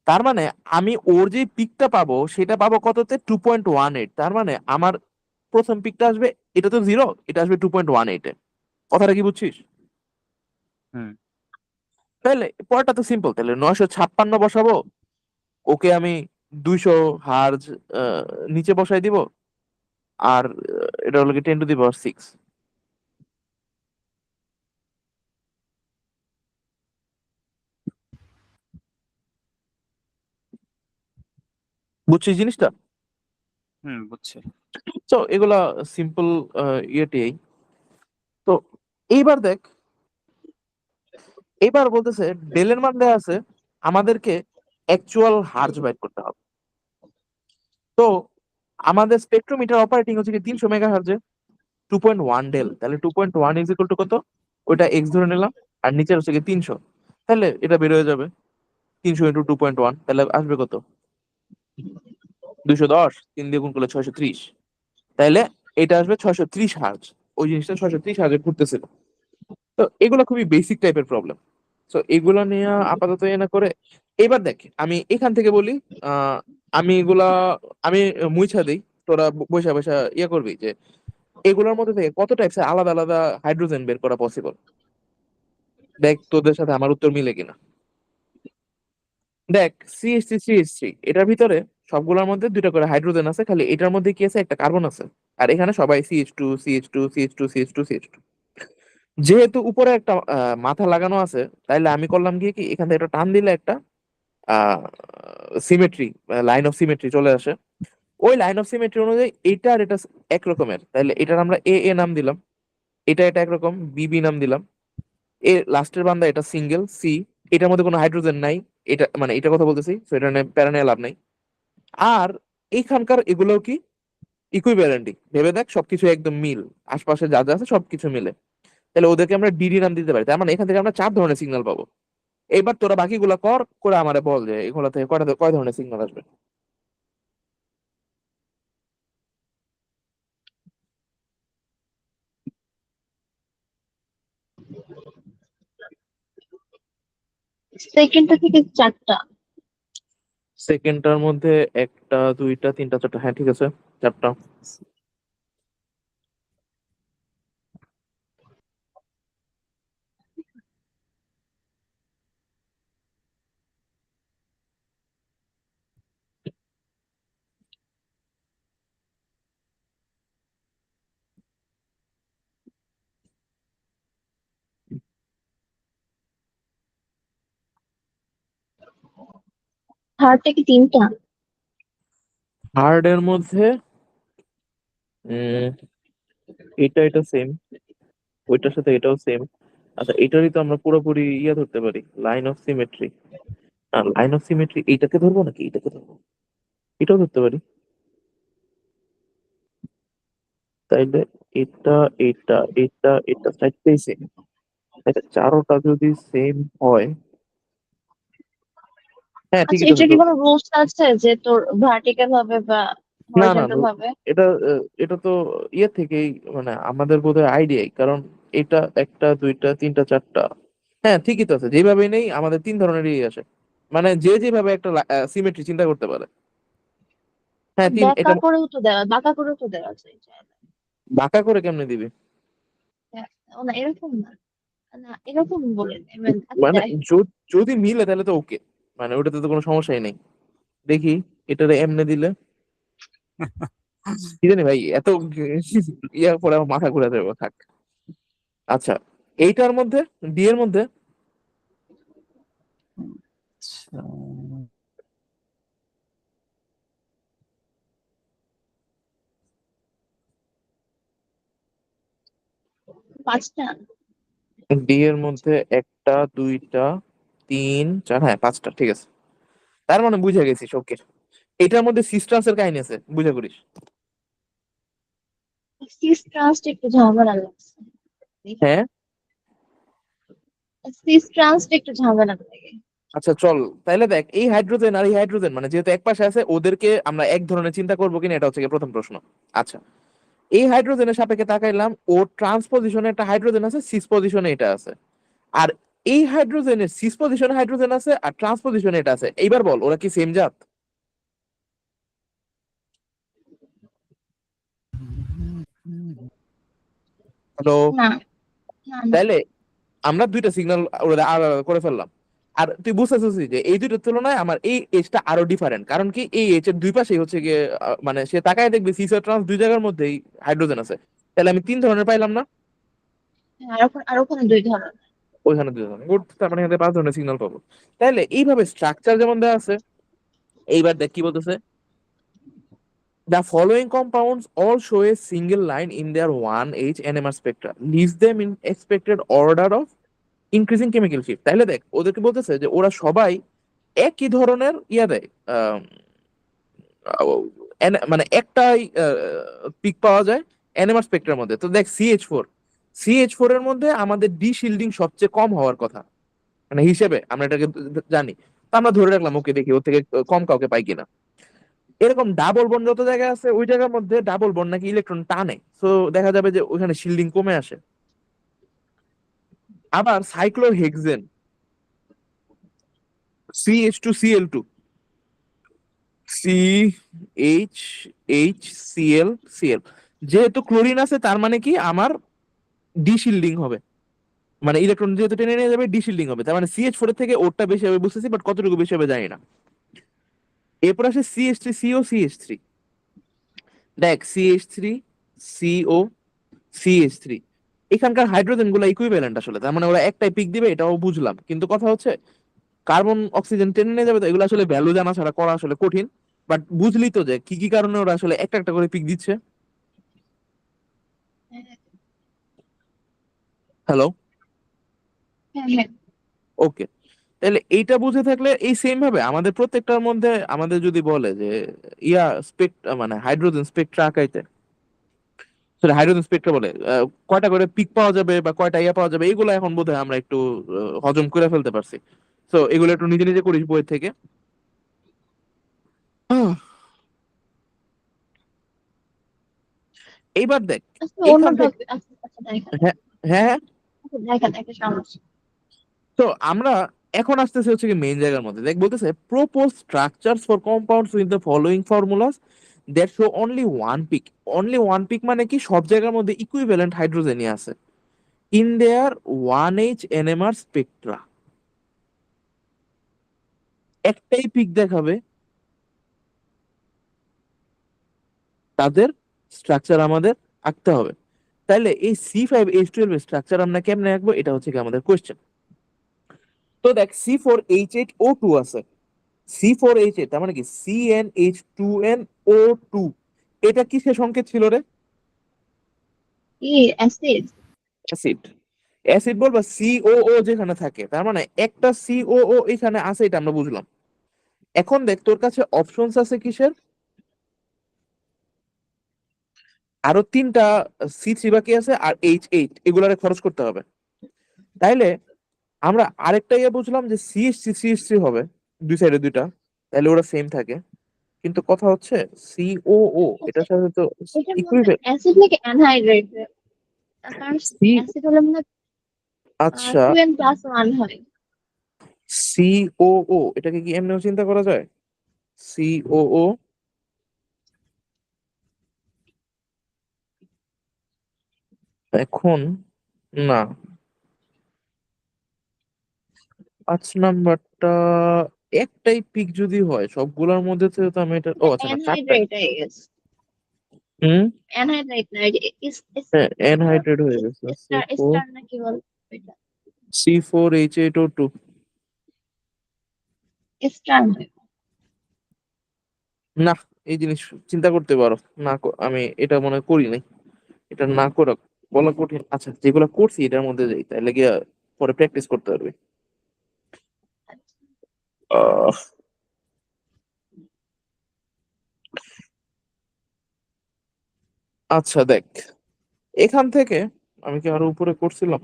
A: তার মানে আমি ওর যে পিকটা পাবো সেটা পাবো কততে, 2.18। তার মানে আমার প্রথম পিকটা আসবে, এটা তো 0, এটা আসবে 2.18-এ। কথাটা কি বুঝছিস?
B: হুম।
A: তাহলে পরেরটা তো সিম্পল, তাহলে 956 বসাবো, ওকে আমি 200 হার্জ নিচে বসাই দিব, আর এটা হলো কি 10⁶। বুঝছিস জিনিসটা?
B: হুম, বুঝছি।
A: তো এগুলা সিম্পল ইয়েটাই। তো এইবার দেখ, এইবার বলতেছে ডেলের মান দেয়া আছে, আমাদেরকে অ্যাকচুয়াল হার্জ বাইর করতে হবে। তো আমাদের স্পেকট্রোমিটার অপারেটিং হচ্ছে কি 300 মেগা হার্জে, 2.1 ডেল, তাহলে 2.1 ইজ ইকুয়াল টু কত, ওইটা এক্স ধরে নিলাম, আর নিচে হচ্ছে কি 300। তাহলে এটা বের হয়ে যাবে 300 ইন্টু 2.1, তাহলে আসবে কত, 210, 3 দিয়ে গুণ করলে 630। তাইলে এটা আসবে 630 হার্জ, ওই জিনিসটা 630 হার্জে ঘুরতেছিল। তো এগুলো খুবই বেসিক টাইপের প্রবলেম। তো এগুলা নিয়ে আপাতত এ না করে, এবার দেখ আমি এখান থেকে বলি, আহ আমি এগুলা আমি মুইছা দিই, তোরা বৈশা বৈশা ইয়ে করবি যে এগুলোর মধ্যে থেকে কত টাইপসের আলাদা আলাদা হাইড্রোজেন বের করা পসিবল। দেখ তোদের সাথে আমার উত্তর মিলে কিনা। দেখ CH3 এটার ভিতরে সবগুলোর মধ্যে দুইটা করে হাইড্রোজেন আছে, খালি এটার মধ্যে কি আছে, একটা কার্বন আছে। আর এখানে সবাই CH2 CH2 CH2 CH2 যেহেতু উপরে একটা মাথা লাগানো আছে, তাইলে আমি করলাম কি কি এখান থেকে একটা টান দিলে একটা সিমেট্রি, লাইন অফ সিমেট্রি চলে আসে। ওই লাইন অফ সিমেট্রি অনুযায়ী এটা আর এটা এক রকমের, তাইলে এটার আমরা এ এ নাম দিলাম, এটা এটা একরকম বি বি নাম দিলাম। এ লাস্টের বান্দা এটা সিঙ্গেল সি, এটার মধ্যে কোনো হাইড্রোজেন নাই, এটা মানে এটা কথা বলতেছি, তো এটা নিয়ে প্যারা নিয়ে লাভ নাই। আর এইখানকার এগুলো কি ইকুইভ্যালেন্টই, ভেবে দেখ সবকিছু একদম মিল, আশপাশে যা যা আছে সবকিছু মিলে। তাহলে ওদেরকে আমরা ডিডি নাম দিতে পারি, তার মানে এখান থেকে আমরা 4 ধরনের সিগন্যাল পাবো। এইবার তোরা বাকিগুলা কর করে আমারে বল যে এগুলো থেকে কয় ধরনের সিগন্যাল আসবে।
C: সেকেন্ডটা থেকে 4টা।
A: সেকেন্ডটার মধ্যে একটা দুইটা তিনটা চারটা, হ্যাঁ ঠিক আছে, 4টা।
C: থার্ডটা কি 3টা?
A: হার্ড এর মধ্যে উম এটা এটা সেম, ওইটার সাথে এটাও সেম। আচ্ছা এটারই তো আমরা পুরোপুরি ইয়ে ধরতে পারি, লাইন অফ সিমেট্রি। আর লাইন অফ সিমেট্রি এইটাকে ধরবো নাকি এটাকে ধরবো, এটাও ধরতে পারি। তাইলে এটা এটা এটা এটা চারটেই সেম, তাইলে চারোটা যদি সেম হয়, হ্যাঁ
C: আচ্ছা,
A: ঠিকই তো
C: এটা কি কোনো রুলস আছে যে তোর ভার্টিক্যাল হবে বা
A: না না
C: হরিজন্টাল হবে?
A: এটা এটা তো ইয়ে থেকেই, মানে আমাদের বোধহয় আইডিয়াই, কারণ এটা একটা দুইটা তিনটা চারটা, হ্যাঁ ঠিকই তো আছে, যেভাবেই নেই আমাদের 3 ধরনেরই আসে, মানে যে যেভাবে একটা সিমেট্রি চিন্তা করতে পারে। হ্যাঁ তিন এটা
C: ব্যাকা করেও তো দেওয়া, বাঁকা করেও তো দেওয়া যায় চাইলে।
A: বাঁকা করে কেমনে দিবে,
C: হ্যাঁ, ও না এরকম না, না এরকম বলে I mean, আচ্ছা
A: মানে
C: যাই হোক।
A: যদি মিলে তাহলে তো ওকে, মানে ওটাতে তো কোনো সমস্যাই নেই। দেখি এটারে এমনে দিলে কি জানি ভাই, এত ইয়া পরে আমার মাথা ঘুরে যাবে থাক। আচ্ছা এইটার মধ্যে ডি এর মধ্যে
B: আচ্ছা,
C: পাঁচটা।
A: ডি এর মধ্যে একটা, দুইটা, তিন, চার, হ্যাঁ পাঁচটা, ঠিক আছে। তার মানে বুঝে গেছি শোকের এটার মধ্যে সিস্টার্স এর কাহিনী আছে, বুঝে করিস।
C: সিস ট্রান্সটা একটু ঝামেলা লাগছে।
A: হ্যাঁ,
C: সিস ট্রান্সটা একটু ঝামেলা লাগে।
A: আচ্ছা চল, তাহলে দেখ এই হাইড্রোজেন আর এই হাইড্রোজেন মানে যেহেতু এক পাশে আছে, ওদেরকে আমরা এক ধরনের চিন্তা করবো কিনা, এটা হচ্ছে গিয়ে প্রথম প্রশ্ন। আচ্ছা, এই হাইড্রোজেনের সাপেক্ষে তাকাইলাম, ও ট্রান্স পজিশনে একটা হাইড্রোজেন আছে, সিস পজিশনে এটা আছে। আর এই হাইড্রোজেনের সিস পজিশনে হাইড্রোজেন আছে আর ট্রান্স পজিশনে এটা আছে। এইবার বল ওরা কি সেম জাত? হ্যালো?
C: না, না, না।
A: তাইলে আমরা দুইটা সিগন্যাল আলাদা আলাদা করে ফেললাম। আর তুই বুঝতেছিস যে এই দুইটার তুলনায় আমার এই এজটা আরো ডিফারেন্ট, কারণ কি এই এজ এর দুই পাশেই হচ্ছে গিয়ে মানে সে তাকায় দেখবে সিস আর ট্রান্স দুই জায়গার মধ্যেই হাইড্রোজেন আছে। তাহলে আমি তিন ধরনের পাইলাম না?
C: হ্যাঁ, আর ওখানে দুই ধরনের।
A: ওইখানে দুই ধরনের, গুড, তার মানে এখানে পাঁচ ধরনের সিগন্যাল পাবো। তাহলে এইভাবে স্ট্রাকচার যেমন দেওয়া আছে, এইবার দেখ কি বলতেছে। The following compounds all show a single line in their 1H NMR spectra. List them in expected order of increasing chemical shift. তাহলে দেখ ওদেরকে বলতেছে যে ওরা সবাই একই ধরনের ইয়া দেয়, মানে একটাই পিক পাওয়া যায় এনএমআর স্পেক্ট্রার মধ্যে। তো দেখ সিএইচ ফোর এর মধ্যে আমাদের ডি শিল্ডিং সবচেয়ে কম হওয়ার কথা, মানে হিসেবে আমরা এটাকে জানি। তো আমরা ধরে রাখলাম, ওকে দেখি ওর থেকে কম কাউকে পাই কিনা। এরকম ডাবল বন্ড যত জায়গায় আছে ওই জায়গার মধ্যে ডাবল বন্ড নাকি ইলেকট্রন টানে, তো দেখা যাবে যে ওইখানে শিল্ডিং কমে আসে। আবার সাইক্লোহেক্সেন CH2Cl2, CHHCl, যেহেতু ক্লোরিন আছে তার মানে কি আমার ডি শিল্ডিং হবে, মানে ইলেকট্রন যেহেতু টেনে নিয়ে যাবে ডি শিল্ডিং হবে, তার মানে CH4 এর থেকে ওরটা বেশি হবে বুঝতেছি, বাট কতটুকু বেশি হবে জানি না। এরপর আসে CH3CO CH3। দেখ CH3CO CH3, এখানকার হাইড্রোজেন গুলো ইকুইভ্যালেন্ট আসলে, তার মানে ওরা একটাই পিক দিবে এটাও বুঝলাম, কিন্তু কথা হচ্ছে কার্বন অক্সিজেন টেনে নিয়ে যাবে, তো এগুলো আসলে ভ্যালু জানা ছাড়া করা আসলে কঠিন। বাট বুঝলি তো যে কি কি কারণে ওরা আসলে একটা একটা করে পিক দিচ্ছে।
C: হ্যাঁ,
A: হ্যালো?
C: হ্যাঁ, হ্যাঁ।
A: ওকে, তাহলে এইটা বুঝে থাকলে এই সেম ভাবে আমাদের প্রত্যেকটার মধ্যে আমাদের যদি বলে যে ইয়া মানে হাইড্রোজেন স্পেকট্রা আঁকাইতে, সরি হাইড্রোজেন স্পেকট্রা বলে কয়টা করে পিক পাওয়া যাবে বা কয়টা ইয়া পাওয়া যাবে, এগুলো এখন বোধহয় আমরা একটু হজম করে ফেলতে পারছি। তো এগুলো একটু নিজে নিজে করিস বইয়ের থেকে। আহ, এইবার দেখ
C: আচ্ছা, অন্য
A: এইখান থেকে,
C: টপিক। আচ্ছা, আচ্ছা, দেখেন।
A: হ্যাঁ হ্যাঁ হ্যাঁ।
C: আচ্ছা, দেখেন একটা সমস্যা।
A: তো আমরা এখন আসতেছে হচ্ছে কি মেইন জায়গার মধ্যে, দেখ বলতেছে propose structures for compounds with the following formulas that show only one peak. Only one peak মানে কি সব জায়গার মধ্যে ইকুইভ্যালেন্ট হাইড্রোজেনই আছে in their 1H NMR spectra. একটাই পিক দেখাবে, তাদের স্ট্রাকচার আমাদের আঁকতে হবে। তাহলে এই C5H12 এর স্ট্রাকচার আমরা কেমনে আঁকবো, এটা হচ্ছে কি আমাদের কোয়েশ্চেন। তো দেখ C4H8O2 আছে, C4H8 তার মানে কি CnH2nO2, এটা কিসের সংকেত ছিল রে?
C: কি অ্যাসিড?
A: অ্যাসিড। অ্যাসিড বলবা COO যেখানে থাকে, তার মানে একটা COO এখানে আছে, এটা আমরা বুঝলাম। এখন দেখ তোর কাছে অপশনস আছে কিসের, আরো তিনটা C3 বাকি আছে আর H8, এগুলারে খরচ করতে হবে। তাইলে আমরা আরেকটা ইয়ে বুঝলাম যে CH3 হবে দুই সাইডে দুইটা, তাহলে ওরা সেম থাকে। কিন্তু কথা হচ্ছে COO
C: আচ্ছা,
A: এটার সাথে তো
C: এটার মধ্যে
A: ইকুইভ্যালেন্ট।
C: অ্যাসিড নাকি অ্যানহাইড্রেট? কারণ
A: সি,
C: অ্যাসিড হলে মনে
A: আচ্ছা
C: 2n+1 হয়।
A: COO এটাকে কি এমনিও চিন্তা করা যায়? COO, এখন না, 5 নাম্বারটা একটাই পিক যদি হয় সবগুলোর মধ্যে থেকে, তো আমি এটা, ও আচ্ছা না চারটায়।
C: অ্যানহাইড্রেট হয়ে গেছে।
A: হুম,
C: অ্যানহাইড্রেট না,
A: হ্যাঁ এনহাইড্রেট হয়ে গেছে।
C: স্টার স্টার নাকি বল এটা?
A: C4H8O2।
C: স্ট্রান্ড।
A: না, এই জিনিস চিন্তা করতে পারো। আমি এটা মনে হয় করি নাই। এটা না করে বলা কঠিন। আচ্ছা, যেগুলো করছি এটার মধ্যে যাই, তাহলে গিয়ে পরে প্র্যাকটিস করতে পারবে। আহ, আচ্ছা দেখ, এখান থেকে আমি কি আরো উপরে করছিলাম?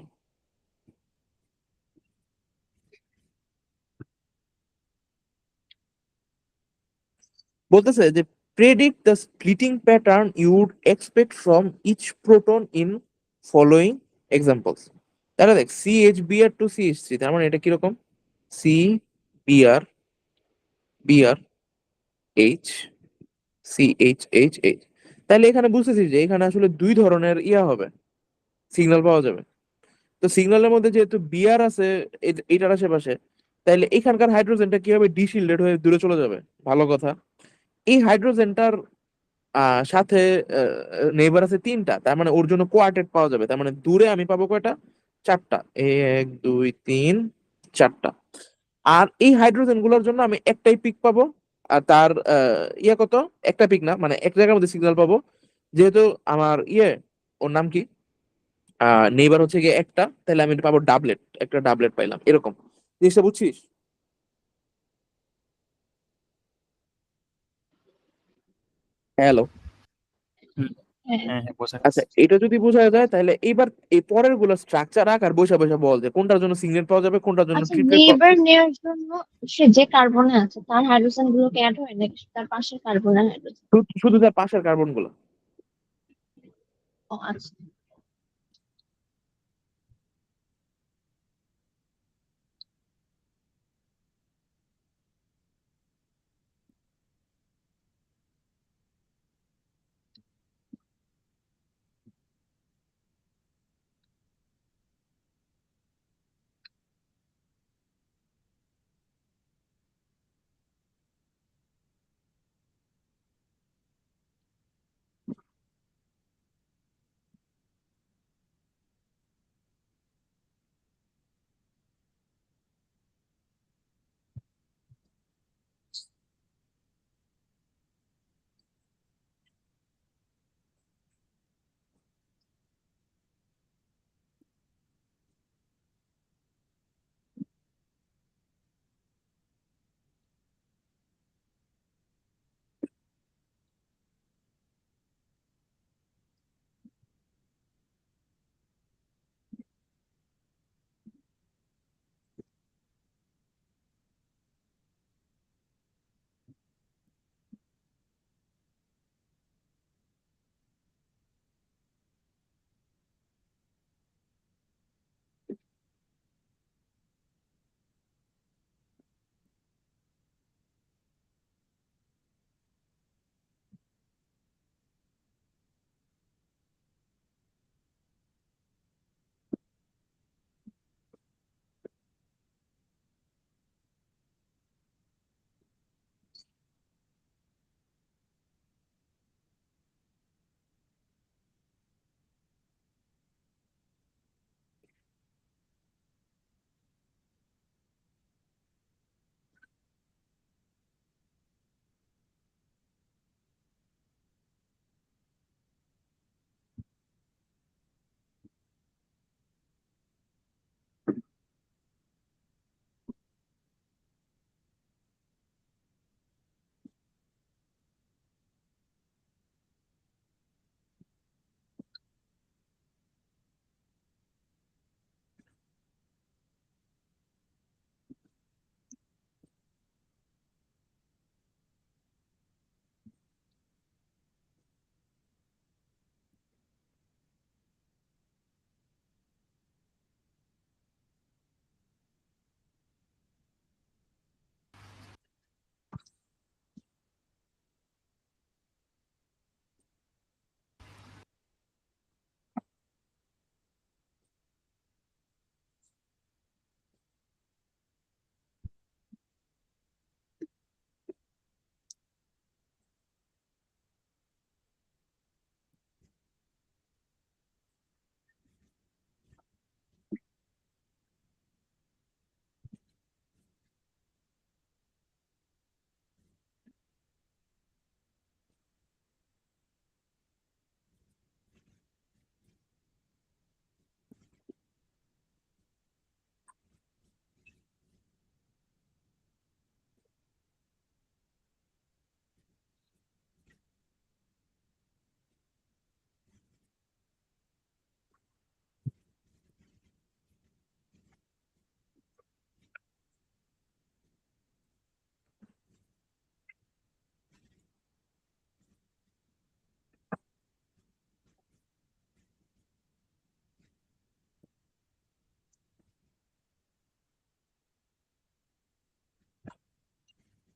A: বলতেছে যে predict the splitting pattern you'd expect from each proton in following examples. তাহলে দেখ, C H BR two C H three, তার মানে এটা কিরকম? C BR, BR, H, C H H H. তাহলে এখানে বুঝতেছি যে এখানে আসলে দুই ধরনের হবে, সিগন্যাল পাওয়া যাবে। তো সিগন্যালের মধ্যে যেহেতু বিআর আছে এটার আশেপাশে, তাহলে এখানকার হাইড্রোজেনটা কি হবে? ডিশিল্ডেড হয়ে দূরে চলে যাবে। ভালো কথা। এই হাইড্রোজেনটার সাথে নেইবার আছে তিনটা, তার মানে ওর জন্য কোয়ার্টেট পাওয়া যাবে। তার মানে দূরে আমি পাবো কয়টা? চারটা। এক, দুই, তিন, চারটা। আর এই হাইড্রোজেন গুলোর জন্য আমি একটাই পিক পাবো। আর তার কত? একটা পিক না, মানে এক জায়গার মধ্যে সিগন্যাল পাবো। যেহেতু আমার ওর নাম কি, নেইবার হচ্ছে গিয়ে একটা, তাহলে আমি পাবো ডাবলেট, একটা ডাবলেট পাইলাম এরকম। জিনিসটা বুঝছিস? হ্যালো?
B: হুম,
C: হ্যাঁ।
B: হ্যাঁ হ্যাঁ বোঝা
A: আচ্ছা,
B: গেছে।
A: এটা যদি বোঝা যায় তাহলে এইবার এই পরের গুলো স্ট্রাকচার রাখ আর বসে বসে বল যে কোনটার জন্য সিগন্যাল পাওয়া যাবে, কোনটার জন্য
C: আচ্ছা,
A: ট্রিটমেন্ট।
C: নেইবার নেওয়ার জন্য সে যে কার্বনে আছে তার হাইড্রোজেন গুলোকে অ্যাড হয় নাকি তার পাশের কার্বনের হাইড্রোজেন?
A: শুধু তার পাশের কার্বন গুলো।
C: ও আচ্ছা।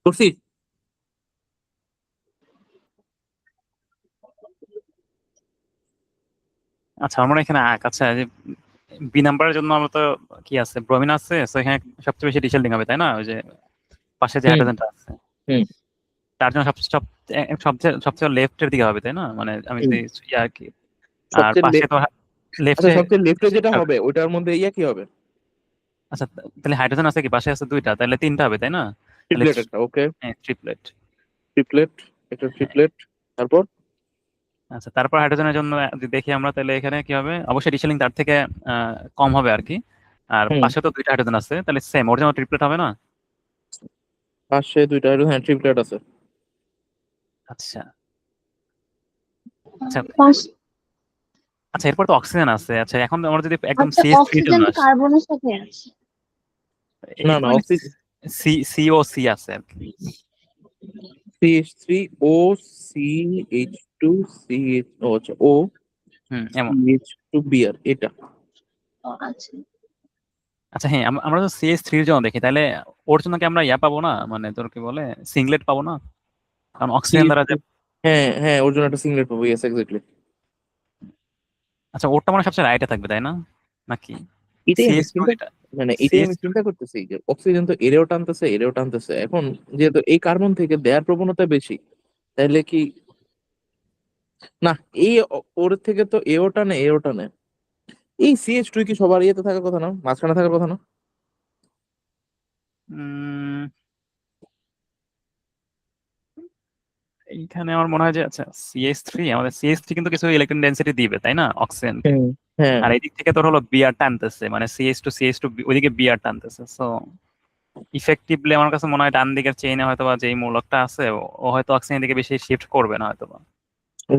A: করছি।
B: আচ্ছা আমার মনে হয় এখানে আচ্ছা যে বি নাম্বারের জন্য আমরা তো কি আছে ব্রোমিন আছে, তো এখানে সবচেয়ে বেশি ডিসেন্ডিং হবে তাই না, ওই যে পাশে যে
A: হুম
B: হাইড্রোজেনটা আছে
A: হুম
B: তার জন্য সবচেয়ে সবচেয়ে লেফটের দিকে হবে তাই না, মানে আমি
A: হুম
B: যদি ইয়া কি, আর
A: সবচেয়ে
B: পাশে তো
A: আচ্ছা
B: লেফটে
A: সবচেয়ে লেফটে যেটা হবে ওইটার মধ্যে ইয়া কি হবে?
B: আচ্ছা তাহলে হাইড্রোজেন আছে কি পাশে আছে দুইটা, তাহলে তিনটা হবে তাই না, তাহলে
A: ট্রিপলেট একটা, ওকে।
B: ট্রিপলেট।
A: ট্রিপলেট, একটা ট্রিপলেট। তারপর
B: আচ্ছা তারপর হাইড্রোজেনের জন্য যদি দেখি আমরা, তাহলে এখানে কি হবে, অবশ্যই ডিসেলিং তার থেকে কম হবে আর কি। আর
A: হুম
B: পাশে তো দুইটা হাইড্রোজেন আছে, তাহলে সেম অরিজিনাল ট্রিপলেট হবে না।
A: পাশে দুইটা হ্যাঁ ট্রিপলেট আছে।
B: আচ্ছা আচ্ছা
C: পাশ
B: আচ্ছা এরপর তো অক্সিজেন আছে। আচ্ছা এখন আমরা যদি একদম
C: আচ্ছা,
B: সিএস থ্রি
C: অক্সিজেন
B: জন্য
C: তো
B: আসি,
C: কার্বনের সাথে আছে।
A: না না
B: এখানে
A: অক্সিজেন
B: সিও সি আছে আর কি।
A: CH3 O CH2 CH ও আচ্ছা O
B: এমন।
A: CH2 বিআর এটা।
C: ও আচ্ছা।
B: আচ্ছা হ্যাঁ, আমরা তো সিএস থ্রির জন্য দেখি, তাহলে ওর জন্য কি আমরা ইয়া পাবো না, মানে তোর কি বলে সিংলেট পাবো না, কারণ অক্সিজেন দ্বারা যে।
A: CH2 হ্যাঁ হ্যাঁ ওর জন্য একটা সিঙ্গলেট পাবো, ইয়েস এক্স্যাক্টলি।
B: আচ্ছা ওরটা মানে সবচেয়ে রাইটে থাকবে তাই না, নাকি
A: এটাই আমি
B: সিএস টু
A: চিন্তা
B: যেটা
A: মানে এটাই
B: সিএস।
A: আমি চিন্তা করতেছি যে অক্সিজেন তো এরেও টানতেছে এরেও টানতেছে, এখন যেহেতু এই কার্বন থেকে দেয়ার প্রবণতা বেশি, তাহলে কি না এই ওর থেকে তো এও টানে এও টানে। এই CH2 কি সবার ইয়েতে থাকার কথা না, মাঝখানে থাকার কথা না?
B: এইখানে আমার মনে হয় যে আচ্ছা সিএস থ্রি, আমাদের সিএস থ্রি কিন্তু কিছু ইলেকট্রন ডেন্সিটি দিবে তাই না অক্সিজেনকে,
A: হুম হ্যাঁ
B: আর এই দিক থেকে তোর হলো বিআর টানতেছে, মানে সিএস টু ওইদিকে বিআর টানতেছে। সো ইফেক্টিভলি আমার কাছে মনে হয় ডান দিকের চেইনে হয়তো বা যেই মূলকটা আছে ও হয়তো অক্সিজেনের দিকে বেশি শিফট করবে না হয়তো বা,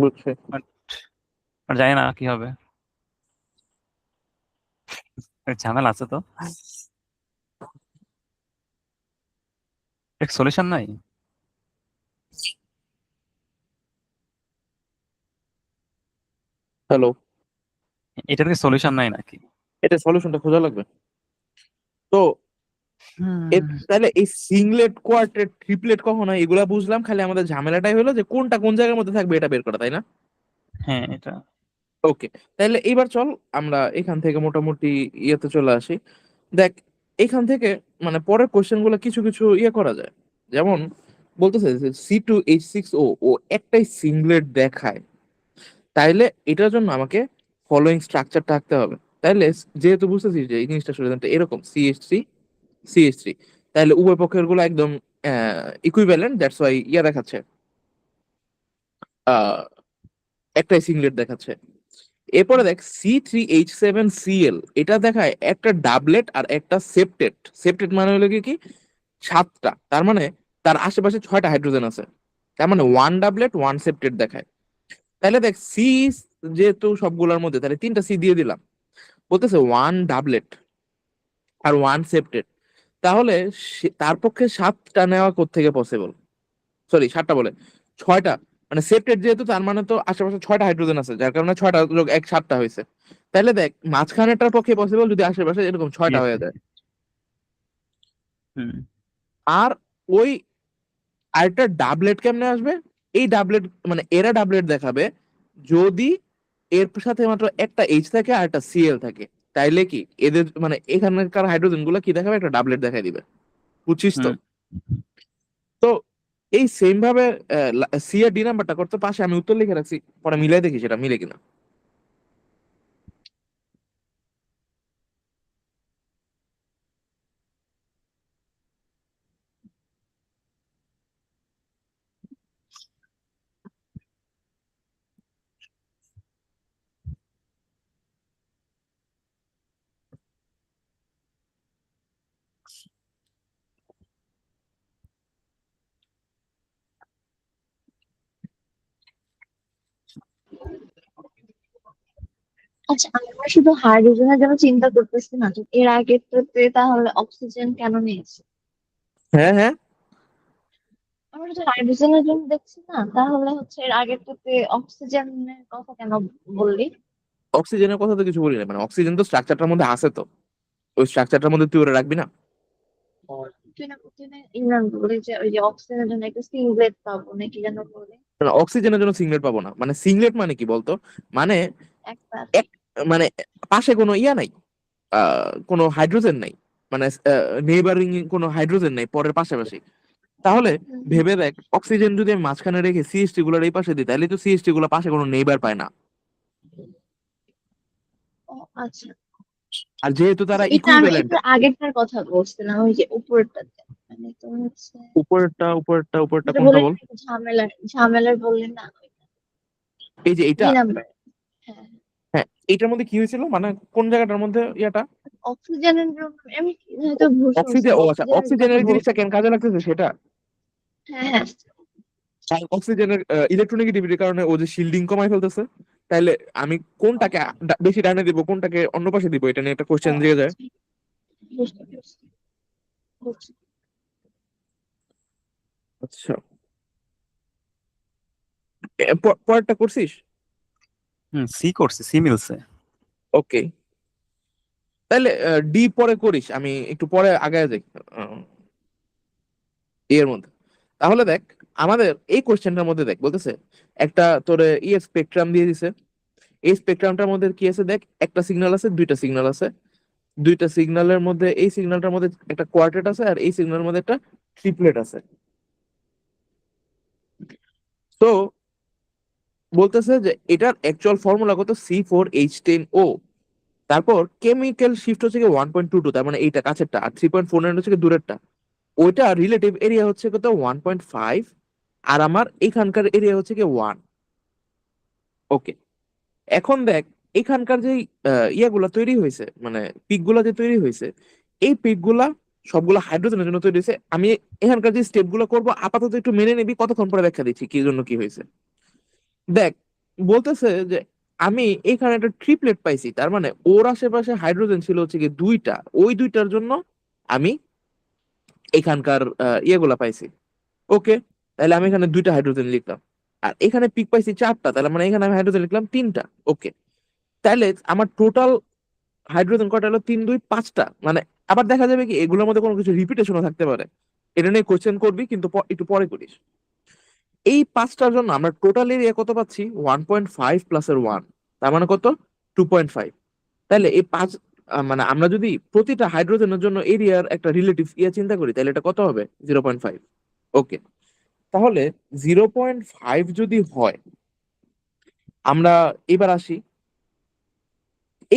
A: বুঝছি।
B: বাট জানি না কি হবে, ঝামেলা আছে তো, সলিউশন নাই।
A: হ্যালো,
B: এটার কি সলিউশন নাই নাকি?
A: এটা সলিউশনটা খোঁজা লাগবে তো।
B: হুম,
A: তাহলে এই সিংলেট কোয়ার্টেট ট্রিপলেট কখন হয় এগুলা বুঝলাম, খালি আমাদের ঝামেলাটাই হলো যে কোনটা কোন জায়গার মধ্যে থাকবে এটা বের করা, তাই না?
B: হ্যাঁ এটা।
A: ওকে, তাহলে এইবার চল আমরা এখান থেকে মোটামুটি ইয়েতে চলে আসি। দেখ এখান থেকে মানে পরের কোশ্চেন গুলো কিছু কিছু ইয়ে করা যায়, যেমন বলতেছে C2H6O ও একটাই সিংলেট দেখায়, তাইলে এটার জন্য আমাকে ফলোইং স্ট্রাকচারটা আঁকতে হবে। তাইলে যেহেতু বুঝতেছিস যে এই জিনিসটা আসলে এরকম CH3 তাহলে উভয় পক্ষের গুলো একদম ইকুইভ্যালেন্ট, দ্যাটস ওয়াই ইয়া দেখাচ্ছে আহ একটাই সিংলেট দেখাচ্ছে। এরপরে দেখ C3H7Cl এটা দেখায় একটা ডাবলেট আর একটা সেপ্টেট। সেপ্টেট মানে হলো কি কি সাতটা, তার মানে তার আশেপাশে ছয়টা হাইড্রোজেন আছে, তার মানে ওয়ান ডাবলেট ওয়ান সেপ্টেট দেখায়। তাহলে দেখ সি যেহেতু সবগুলোর মধ্যে, তাহলে তিনটা সি দিয়ে দিলাম, বলতেছে ওয়ান ডাবলেট আর ওয়ান সেপ্টেট, তাহলে তার পক্ষে সাতটা নেওয়া কোত্থেকে পসিবল, সরি সাতটা বলে ছয়টা, মানে সেপ্টেট যেহেতু তার মানে তো আশেপাশে ছয়টা হাইড্রোজেন আছে, যার কারণে ছয়টা যোগ এক সাতটা হয়েছে। তাহলে দেখ মাঝখানেটার পক্ষে পসিবল যদি আশেপাশে এরকম ছয়টা
B: Yes.
A: হয়ে যায়।
B: হুম
A: আর ওই আরেকটা ডাবলেট কেমনে আসবে, এই ডাবলেট মানে এরা ডাবলেট দেখাবে যদি এর সাথে মাত্র একটা এইচ থাকে আর একটা সিএল থাকে, তাইলে কি এদের মানে এখানকার হাইড্রোজেন গুলো কি দেখাবে, একটা ডাবলেট দেখাই দিবে, বুঝছিস তো?
B: হুম
A: তো এই সেম ভাবে সি আর ডি নাম্বারটা করতে পাশে আমি উত্তর লিখে রাখছি, পরে মিলাই দেখি সেটা মিলে কিনা।
C: আচ্ছা, আমরা শুধু হাইড্রোজেনের জন্য চিন্তা করতেছি না তো, এর আগেরটাতে তাহলে অক্সিজেন কেন নিয়েছে?
A: হ্যাঁ হ্যাঁ,
C: আমরা শুধু হাইড্রোজেনের জন্য দেখছি না, তাহলে হচ্ছে এর আগেরটাতে অক্সিজেনের কথা কেন বললি?
A: অক্সিজেনের কথা তো কিছু বলি না, মানে অক্সিজেন তো স্ট্রাকচারটার মধ্যে আছে, তো ওই স্ট্রাকচারটার মধ্যে তুই ওরা রাখবি না?
C: তুই না ইমরান বলে যে ওই যে অক্সিজেনের জন্য একটা সিঙ্গলেট পাবো নাকি যেন বলে
A: অক্সিজেনের জন্য সিংলেট পাবো না, মানে সিংলেট মানে কি বলতো, মানে
C: একটা
A: এক, মানে পাশে কোনো ইয়া নাই, কোনো হাইড্রোজেন নাই, মানে নেইবারিং কোনো হাইড্রোজেন নাই পরের পাশাপাশি। তাহলে
C: হুম, হুম।
A: ভেবে দেখ, অক্সিজেন যদি আমি মাঝখানে রেখে সিএসটি গুলোর এই পাশে দিই, তাহলে তো সিএসটি গুলো পাশে কোনো নেইবার পায় না।
C: ও আচ্ছা
A: আর যেহেতু তারা
C: আচ্ছা, এটা আমি
A: ইকুইভ্যালেন্ট,
C: এটার আগেরটার কথা বলছিলাম, ওই যে উপরটাতে, মানে তোর হচ্ছে
A: উপরেরটা
C: যেটা
A: কোনটা
C: বললেন
A: বল?
C: না, একটু ঝামেলার ঝামেলার বললেন না ওইটা,
A: এই যে এইটা,
C: 2 নাম্বার। হ্যাঁ,
A: হ্যাঁ, এইটার মধ্যে কি হয়েছিল, মানে কোন জায়গাটার মধ্যে ইয়াটা,
C: অক্সিজেনের জন্য আমি হয়তো ভুল শুনছি,
A: অক্সিজেন, ও আচ্ছা,
C: অক্সিজেনের কথা
A: অক্সিজেনের জিনিসটা
C: বলছি।
A: কেন কাজে লাগতেছে সেটা।
C: হ্যাঁ, হ্যাঁ।
A: অক্সিজেনের ইলেকট্রোনেগেটিভিটির কারণে ও যে শিল্ডিং কমায় ফেলতেছে, তাইলে আমি কোনটাকে
C: ও
A: বেশি ডানে দিব, কোনটাকে অন্য পাশে দিব, এটা নিয়ে একটা
C: ও
A: কোশ্চেন জেগে যায়।
C: আচ্ছা, বুঝতে পেরেছি, বুঝছি।
A: আচ্ছা, পরেরটা করছিস?
B: সি করছি, সি মিলছে।
A: ওকে, তাহলে ডি পরে করিস, আমি একটু পরে আগায় যাই আহ, এর মধ্যে। তাহলে দেখ, আমাদের এই কোশ্চেনটার মধ্যে দেখ বলতেছে একটা তোরে স্পেকট্রাম দিয়ে দিছে। এই স্পেকট্রামটার মধ্যে কি আছে দেখ, একটা সিগন্যাল আছে, দুইটা সিগন্যাল আছে। দুইটা সিগন্যালের মধ্যে, এই সিগন্যালটার মধ্যে একটা কোয়ার্টেট আছে, আর এই সিগন্যালের মধ্যে একটা ট্রিপলেট আছে। তো বলতেছে যে এটার অ্যাকচুয়াল ফর্মুলা কত, C4H10O। তারপর কেমিক্যাল শিফট হচ্ছে কি 1.22, তার মানে এইটা কাছেরটা, আর 3.49 হচ্ছে কি দূরেরটা। ওইটা রিলেটিভ এরিয়া হচ্ছে কত, 1.5। আর আমার এখানকার এরিয়া হচ্ছে কি 1। ওকে, এখন দেখ, এখানকার যে ইয়াগুলা তৈরি হয়েছে, মানে পিক গুলা যে তৈরি হয়েছে, এই পিক গুলা সবগুলা হাইড্রোজেনের জন্য তৈরি হয়েছে। আমি এখানকার যে স্টেপ গুলো করবো আপাতত একটু মেনে নিবি, কতক্ষণ পরে ব্যাখ্যা দিচ্ছি কি জন্য কি হয়েছে। দেখ, বলতেছে যে আমি এখানে একটা ট্রিপলেট পাইছি, তার মানে ওর আশেপাশে হাইড্রোজেন ছিল হচ্ছে কি দুইটা, ওই দুইটার জন্য আমি এখানকার ইয়েগুলা পাইছি। ওকে, তাহলে আমি এখানে দুইটা হাইড্রোজেন লিখলাম। আর এখানে পিক পাইছি চারটা, তাহলে মানে এখানে আমি হাইড্রোজেন লিখলাম তিনটা। ওকে, তাহলে আমার টোটাল হাইড্রোজেন কয়টা হলো, 3 2 5টা। মানে আবার দেখা যাবে কি এগুলোর মধ্যে কোনো কিছু রিপিটেশনও থাকতে পারে, এটা নিয়ে কোশ্চেন করবি, কিন্তু একটু পরে করিস। এই পাঁচটার জন্য আমরা টোটাল এরিয়া কত পাচ্ছি, 1.5 প্লাস এর 1, তার মানে কত, 2.5। তাহলে এই পাঁচ, মানে আমরা যদি প্রতিটা হাইড্রোজেনের জন্য এরিয়ার একটা রিলেটিভ ইয়ে চিন্তা করি, তাহলে এটা কত হবে, 0.5। ওকে, তাহলে 0.5 যদি হয়, আমরা এবার আসি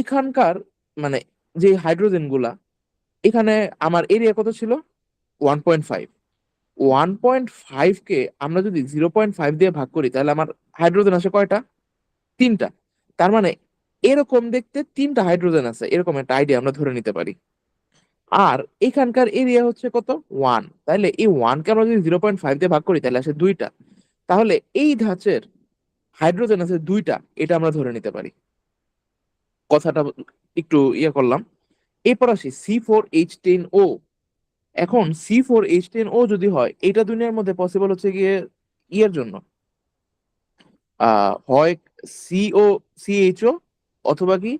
A: এখানকার, মানে যে হাইড্রোজেন গুলা, এখানে আমার এরিয়া কত ছিল, 1.5। 1.5 কে আমরা যদি 0.5 দিয়ে ভাগ করি, তাহলে আমার হাইড্রোজেন আসে কয়টা, তিনটা। তার মানে এরকম দেখতে তিনটা হাইড্রোজেন আছে, এরকম একটা আইডিয়া আমরা ধরে নিতে পারি। আর এখানকার এরিয়া হচ্ছে কত, 1। তাহলে এই 1 কে আমরা যদি 0.5 দিয়ে ভাগ করি, তাহলে আসে দুইটা। তাহলে এই ধাঁচের হাইড্রোজেন আছে দুইটা, এটা আমরা ধরে নিতে পারি। কথাটা একটু ইয়ে করলাম। এরপর আসি C4H10O। এখন C4H10O যদি হয়, এটা দুনিয়ার মধ্যে পসিবল হচ্ছে গিয়ে ইয়ের জন্য, হয় COCHO, অথবা কি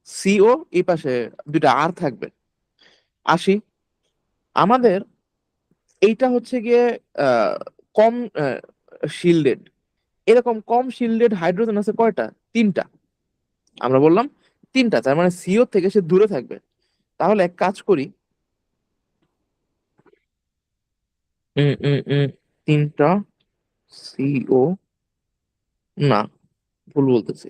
A: CO, এই পাশে দুইটা আর থাকবে। আসি, আমাদের এইটা হচ্ছে গিয়ে আহ, কম শিল্ডেড। এরকম কম শিল্ডেড হাইড্রোজেন আছে কয়টা, তিনটা। আমরা বললাম তিনটা, তার মানে সিও থেকে সে দূরে থাকবে। তাহলে এক কাজ করি, উম, উম, উম, তিনটা সিও, না, ভুল বলতেছি।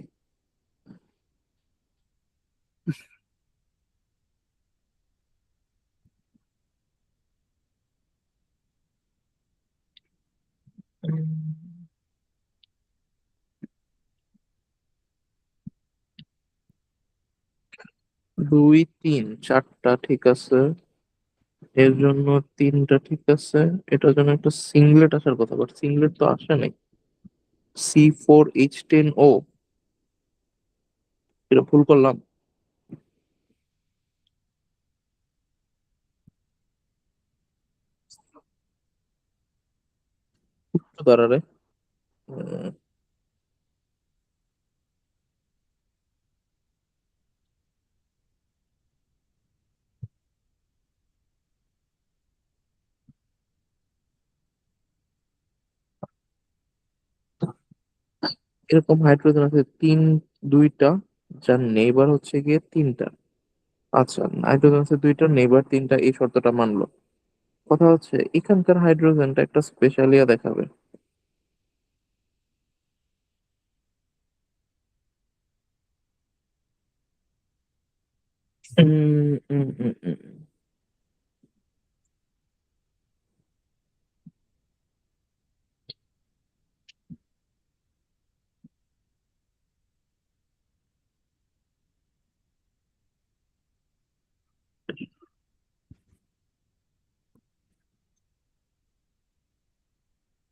A: 2 3 4টা ঠিক আছে, এর জন্য তিনটা ঠিক আছে। এটার জন্য একটা সিংলেট আসার কথা, বাট সিংলেট তো আসে নাই। C4H10O, এটা ভুল করলাম। দাঁড়ারে, উম, এরকম হাইড্রোজেন আছে দুইটা, যার নেইবার হচ্ছে গিয়ে তিনটা। আচ্ছা, হাইড্রোজেন আছে দুইটা, নেইবার তিনটা, এই শর্তটা মানলো। কথা হচ্ছে এখানকার হাইড্রোজেনটা একটা স্পেশালিয়া দেখাবে। উম, উম, উম, উম।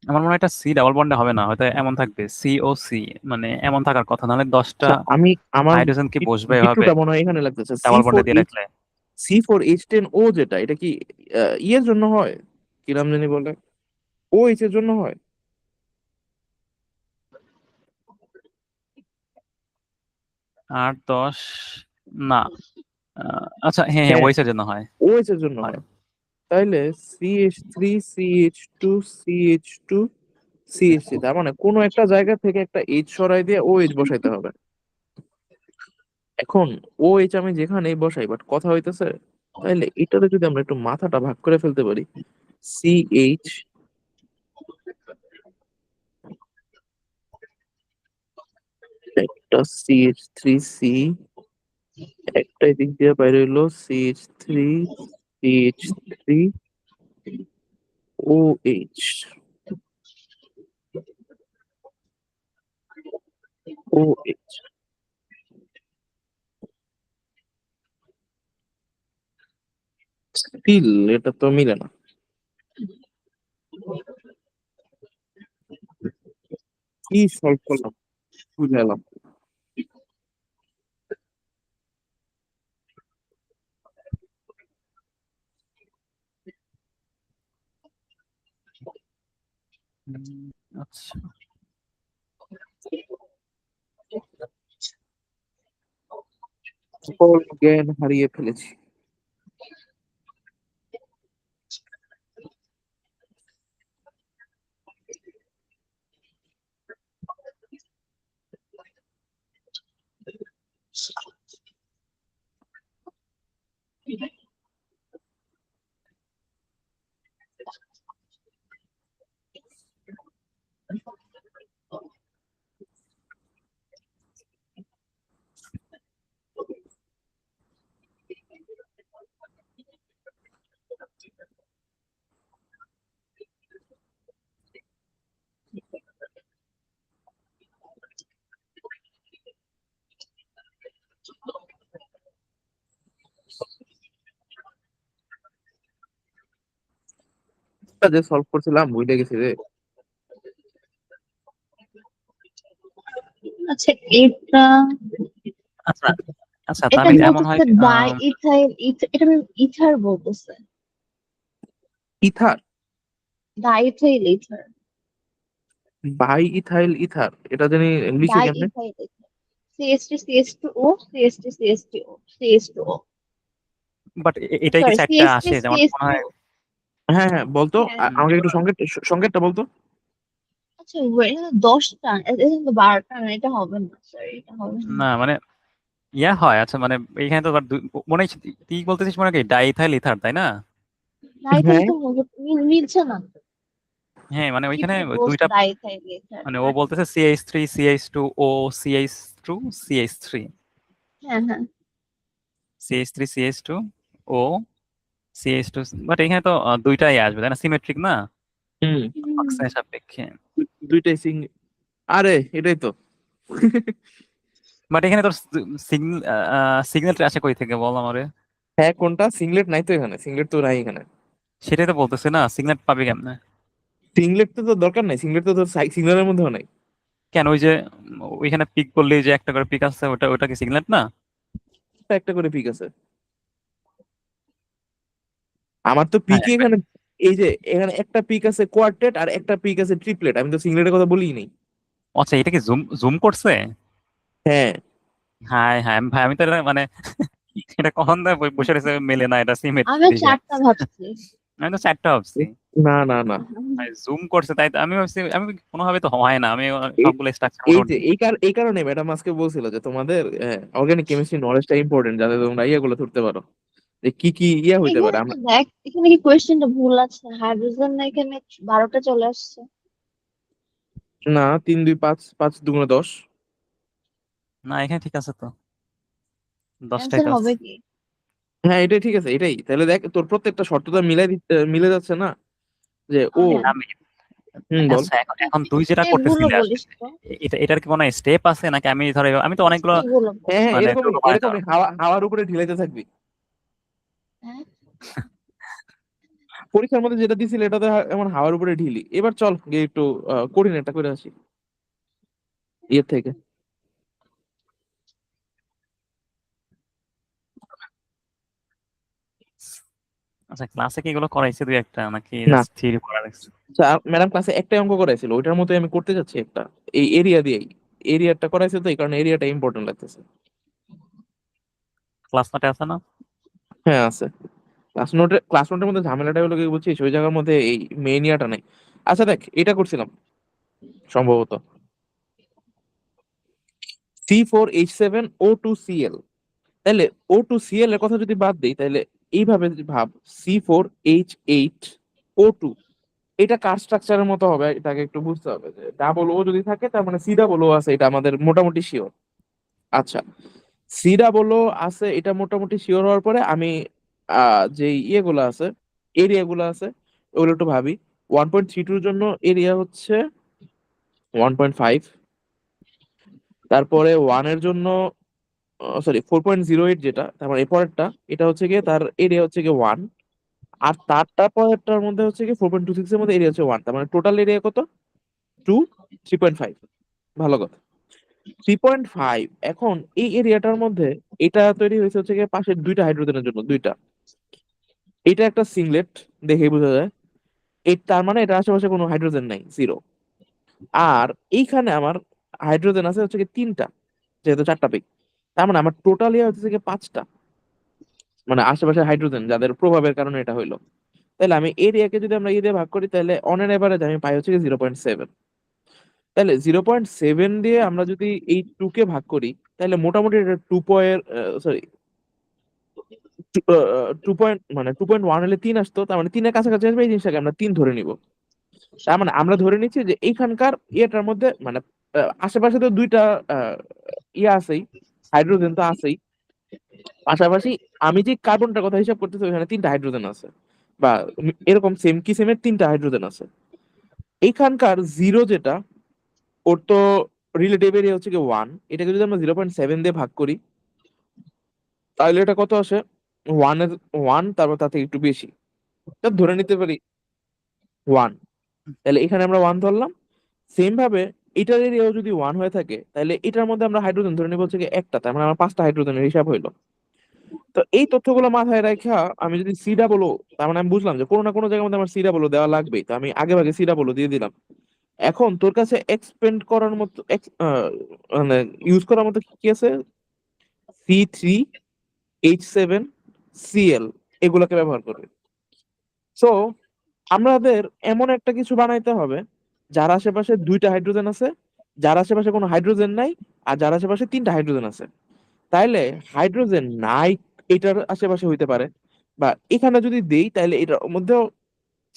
B: আমার মনে হয় এটা সি ডাবল বন্ডে হবে না, হয়তো এমন থাকবে সি ও সি, মানে এমন থাকার কথা, নাহলে 10টা
A: আচ্ছা, আমার
B: হাইড্রোজেন কি বসবে এভাবে
A: বিট্টুটা মনে হয় এখানে লাগতেছে। সি
B: ডাবল
A: ফোর
B: বন্ডে দিয়ে
A: এইচ
B: রাখলে?
A: C4H10O, যেটা এটা কি ইয়ের জন্য হয়? কি নাম জানি বলে, ও এইচ এর জন্য হয়।
B: 8 10 না। আচ্ছা, হ্যাঁ হ্যাঁ,
A: হ্যাঁ,
B: ওইসের জন্য হয়।
A: ও এইচ এর জন্য
B: হয়।
A: হয়। তাইলে CH3CH2CH2CH3, তার মানে কোনো একটা জায়গা থেকে একটা এইচ সরাই দিয়ে ও এইচ বসাইতে হবে। এখন ও এইচ আমি যেখানেই বসাই, বাট কথা হইতেছে, তাইলে এটারে যদি আমরা একটু মাথাটা ভাগ করে ফেলতে পারি, CH একটা, CH3C একটা, এদিক দিয়ে বাইরে হইলো CH3CH3OH OH। স্টিল এটা তো মিলে না। কি সলভ করলাম, বুঝে এলাম।
B: উম, আচ্ছা,
A: সকল জ্ঞান হারিয়ে ফেলেছি। এটা যে সলভ করছিলাম বুঝে গেছি রে।
C: আচ্ছা, এটা
B: আচ্ছা, আচ্ছা,
C: এটা
B: তাহলে এমন হয়
C: বলতেছে
B: কি,
C: ডাই ইথাইল, এটা আমি ইথার বলতেছে,
A: ইথার,
C: ডাইথাইল ইথার,
A: বাই ইথাইল ইথার, এটা জানি লিখে
C: ডাই
A: কেমনে।
C: Ethyl ether, CH3CH2O, CH3CH2O, CH2O,
B: but এটাই কি
C: সরি,
B: চারটা আসে যেমন মনে হয়?
C: CH3CH2O।
A: হ্যাঁ হ্যাঁ, বলতো,
C: হ্যাঁ,
A: আমাকে একটু সংকেতটা বলতো।
C: আচ্ছা, এটা তো 10টা, এটা তো 12টা না, এটা হবে না, সরি, এটা হবে না।
B: না মানে ইয়া হয়, আচ্ছা মানে এইখানে তো আবার মনে হয় তুই বলতেছিস মনে হয় কি ডাইথাইল ইথার, তাই না?
C: ডাইথাইল
A: হ্যাঁ
C: তো মিলছে না তো,
B: হ্যাঁ, মানে
C: কি
B: ওইখানে
C: থেকে বলছে
B: দুইটা,
C: ডাইথাইল ইথার?
B: মানে ও বলতেছে CH3 CH2O CH2 CH3
C: হ্যাঁ হ্যাঁ।
B: CH3 CH2O CH2, বাট এখানে তো দুইটাই আসবে তাই না, সিমেট্রিক না,
A: হুম,
C: হুম।
B: অক্সাইড সাপেক্ষে।
A: দুইটাই আরে এটাই তো।
B: বাট এখানে তোর সিগন্যালটা আসে কই থেকে বল আমারে?
A: হ্যাঁ, কোনটা সিংলেট নাই তো এখানে, সিংলেট তো নাই এখানে।
B: সেটাই তো বলতেছে না, সিগন্যাল পাবে কেমনে?
A: সিংলেট তো তোর দরকার নাই, সিংলেট তো তোর সিগন্যালের মধ্যেও নাই।
B: কেন, ওই যে ওইখানে পিক করলে যে একটা করে পিক আছে, ওটা ওটা কি সিগন্যাল না?
A: একটা করে পিক আছে, আমার তো
B: হ্যাঁ,
A: পিকে এখানে। এই যে এখানে একটা পিক আছে কোয়ার্টেট আর একটা পিক আছে ট্রিপলেট, আমি তো সিংলেটের কথা বলিই নাই।
B: আচ্ছা, এটা কি জুম জুম করছে?
A: হ্যাঁ,
B: হ্যাঁ হ্যাঁ, ভাই আমি তো এটা মানে এটা কখন দেয় বসে রয়েছে মেলে না, এটা সিমেট্রি
C: আমিও
B: দেখে।
C: 4টা ভাবছি।
B: আমি তো 4টা ভাবছি।
A: না না না,
B: জুম করছে তাই তো আমি ভাবছি, আমি কোনোভাবে তো হয় না, আমি
A: এই
B: সবগুলো স্ট্রাকচার
A: এই যে
B: মোটামুটি।
A: এই কারণে ম্যাডাম আজকে বলছিল যে তোমাদের অর্গানিক কেমিস্ট্রি নলেজটা ইম্পর্টেন্ট, যাতে তোমরা ইয়েগুলো ধরতে পারো যে কি কি ইয়ে হইতে
C: এখানে
A: পারে।
C: তো
A: আমরা
C: দেখ, এখানে কি কোয়েশ্চেনটা ভুল আছে? হাইড্রোজেন না, এখানে 12টা চলে আসছে।
A: না, 3 2 5, 5 2 10।
B: না এখানে ঠিক আছে তো, 10টাই
C: অ্যান্সার
B: তো
C: হবে
B: আছে।
C: কি?
A: হ্যাঁ, এটাই ঠিক আছে, এটাই তাহলে দেখ তোর প্রত্যেকটা শর্ত তো মিলে যাচ্ছে না, যে ও।
C: আমি
B: আমি
A: বল।
B: আচ্ছা, এখন এখন তুই যেটা
C: গুলো
B: করতেছিলি
C: বলিস
B: আসলে,
C: তো।
B: এটার কি কোনো স্টেপ আছে নাকি? আমি ধরো আমি তো অনেকগুলো
C: স্টেপ গুলো বল।
A: হ্যাঁ হ্যাঁ,
B: মানে
A: এরকমই
B: মানে ধর
A: এরকমই হাওয়ার উপরে ঢিলাইতে থাকবি।
C: হ্যাঁ,
A: পরীক্ষার মধ্যে যেটা দিছিল এটা তো এমন হাওয়ার উপরে ঢিলি। এবার চল গিয়ে একটু কোঅর্ডিনেটটা করে আসি ইয়ের থেকে।
B: আচ্ছা, ক্লাসে কি এগুলো করাইছে দুই একটা নাকি
A: না,
B: জাস্ট থিওরি পড়া লাগছে?
A: ম্যাডাম ক্লাসে একটাই অঙ্ক করাইছিল, ওইটার মতোই আমি করতে যাচ্ছি একটা, এই এরিয়া দিয়েই। এরিয়াটা করাইছে তো এই কারণে এরিয়াটা ইম্পর্টেন্ট লাগতেছে।
B: ক্লাস নোটে আছে না?
A: হ্যাঁ আছে। ক্লাস নোটের মধ্যে ঝামেলাটা হলো কি বুঝছিস, ওই জায়গার মধ্যে এই মেইন ইয়াটা নাই। আচ্ছা দেখ, এটা করছিলাম সম্ভবত C4H7O2Cl। তাহলে O2Cl এর কথা যদি বাদ দিই, তাহলে এইভাবে যদি ভাব, C4H8O2, এটা কার স্ট্রাকচারের মতো হবে এটাকে একটু বুঝতে হবে। যে ডাবল ও যদি থাকে তার মানে সি ডাবল ও আছে, এটা আমাদের মোটামুটি শিওর। আচ্ছা, সি ডাবল ও আছে এটা মোটামুটি শিওর হওয়ার পরে আমি যে ইয়েগুলো আছে, এরিয়াগুলো আছে, ওগুলো একটু ভাবি। 1.32 জন্য এরিয়া হচ্ছে 1.5। তারপরে ওয়ান এর জন্য, সরি 4.08, যেটা তার মানে এরপরেরটা, এটা হচ্ছে গিয়ে তার এরিয়া হচ্ছে গিয়ে 1। আর তারটা পরেরটার মধ্যে হচ্ছে গিয়ে 4.26 এর মধ্যে এরিয়া হচ্ছে 1, তার মানে টোটাল এরিয়া কত? 2, 3.5। ভালো কথা, 3.5। এখন এই এরিয়াটার মধ্যে এটা তৈরি হয়েছে হচ্ছে গিয়ে পাশের দুইটা হাইড্রোজেনের জন্য, দুইটা। এটা একটা সিংলেট, দেখেই বোঝা যায়। তার মানে এটা আশেপাশে কোনো হাইড্রোজেন নাই, জিরো। আর এইখানে আমার হাইড্রোজেন আছে হচ্ছে গিয়ে 3টা, যেহেতু 4টা পিক। তার মানে আমার টোটাল ইয়ে হচ্ছে গিয়ে 5টা, মানে আশেপাশে হাইড্রোজেন যাদের প্রভাবের কারণে এটা হইলো। তাহলে আমি এরিয়াকে যদি আমরা দিয়ে ভাগ করি, তাহলে অন এন এভারেজ আমি পাই হচ্ছে 0.7। তাহলে 0.7 দিয়ে আমরা যদি এই 2 কে ভাগ করি, তাহলে মোটামুটি এটা 2 মানে 2.1 হলে 3 আসতো, তার মানে 3-এর কাছাকাছি আসবে। এই জিনিসটাকে আমরা 3 ধরে নিব। তার মানে আমরা ধরে নিচ্ছি যে এইখানকার ইয়েটার মধ্যে মানে আশেপাশে তো দুইটা আহ, ইয়ে আছেই, হাইড্রোজেন তো আছেই। পাশাপাশি আমি যে কার্বনটার কথা হিসাব করতেছি, ওখানে 3টা হাইড্রোজেন আছে, বা এরকম সেম কি সেমের 3টা হাইড্রোজেন আছে। এইখানকার জিরো যেটা, ওর তো রিলেটিভ এরিয়া হচ্ছে কি 1। এটাকে যদি আমরা 0.7 দিয়ে ভাগ করি, তাহলে এটা কত আসে? 1, তারপর তার থেকে একটু বেশি, তা ধরে নিতে পারি 1। তাহলে এখানে আমরা 1 ধরলাম। সেম ভাবে এটার এরিয়াও যদি 1 হয়ে থাকে, তাহলে এটার মধ্যে আমরা হাইড্রোজেন ধরে নিব হচ্ছে কি একটা, তার মানে আমার 5টা হাইড্রোজেনের হিসাব হইলো। তো এই তথ্যগুলো মাথায় রাখা আমি যদি সি ডাবল ও, তার মানে আমি বুঝলাম যে কোনো না কোনো জায়গার মধ্যে আমার সি ডাবল ও দেওয়া লাগবেই, তো আমি আগে ভাগে সি ডাবল ও দিয়ে দিলাম। এখন তোর কাছে এক্সপেন্ড করার মতো মানে ইউজ করার মতো কি কি আছে? C3H7Cl, এগুলোকে ব্যবহার করবে। সো আমাদের এমন একটা কিছু বানাইতে হবে যার আশেপাশে 2টা হাইড্রোজেন আছে, যার আশেপাশে কোনো হাইড্রোজেন নাই, আর যার আশেপাশে 3টা হাইড্রোজেন আছে। তাইলে হাইড্রোজেন নাই এটার আশেপাশে হইতে পারে, বা এখানে যদি দেই তাহলে এটার মধ্যেও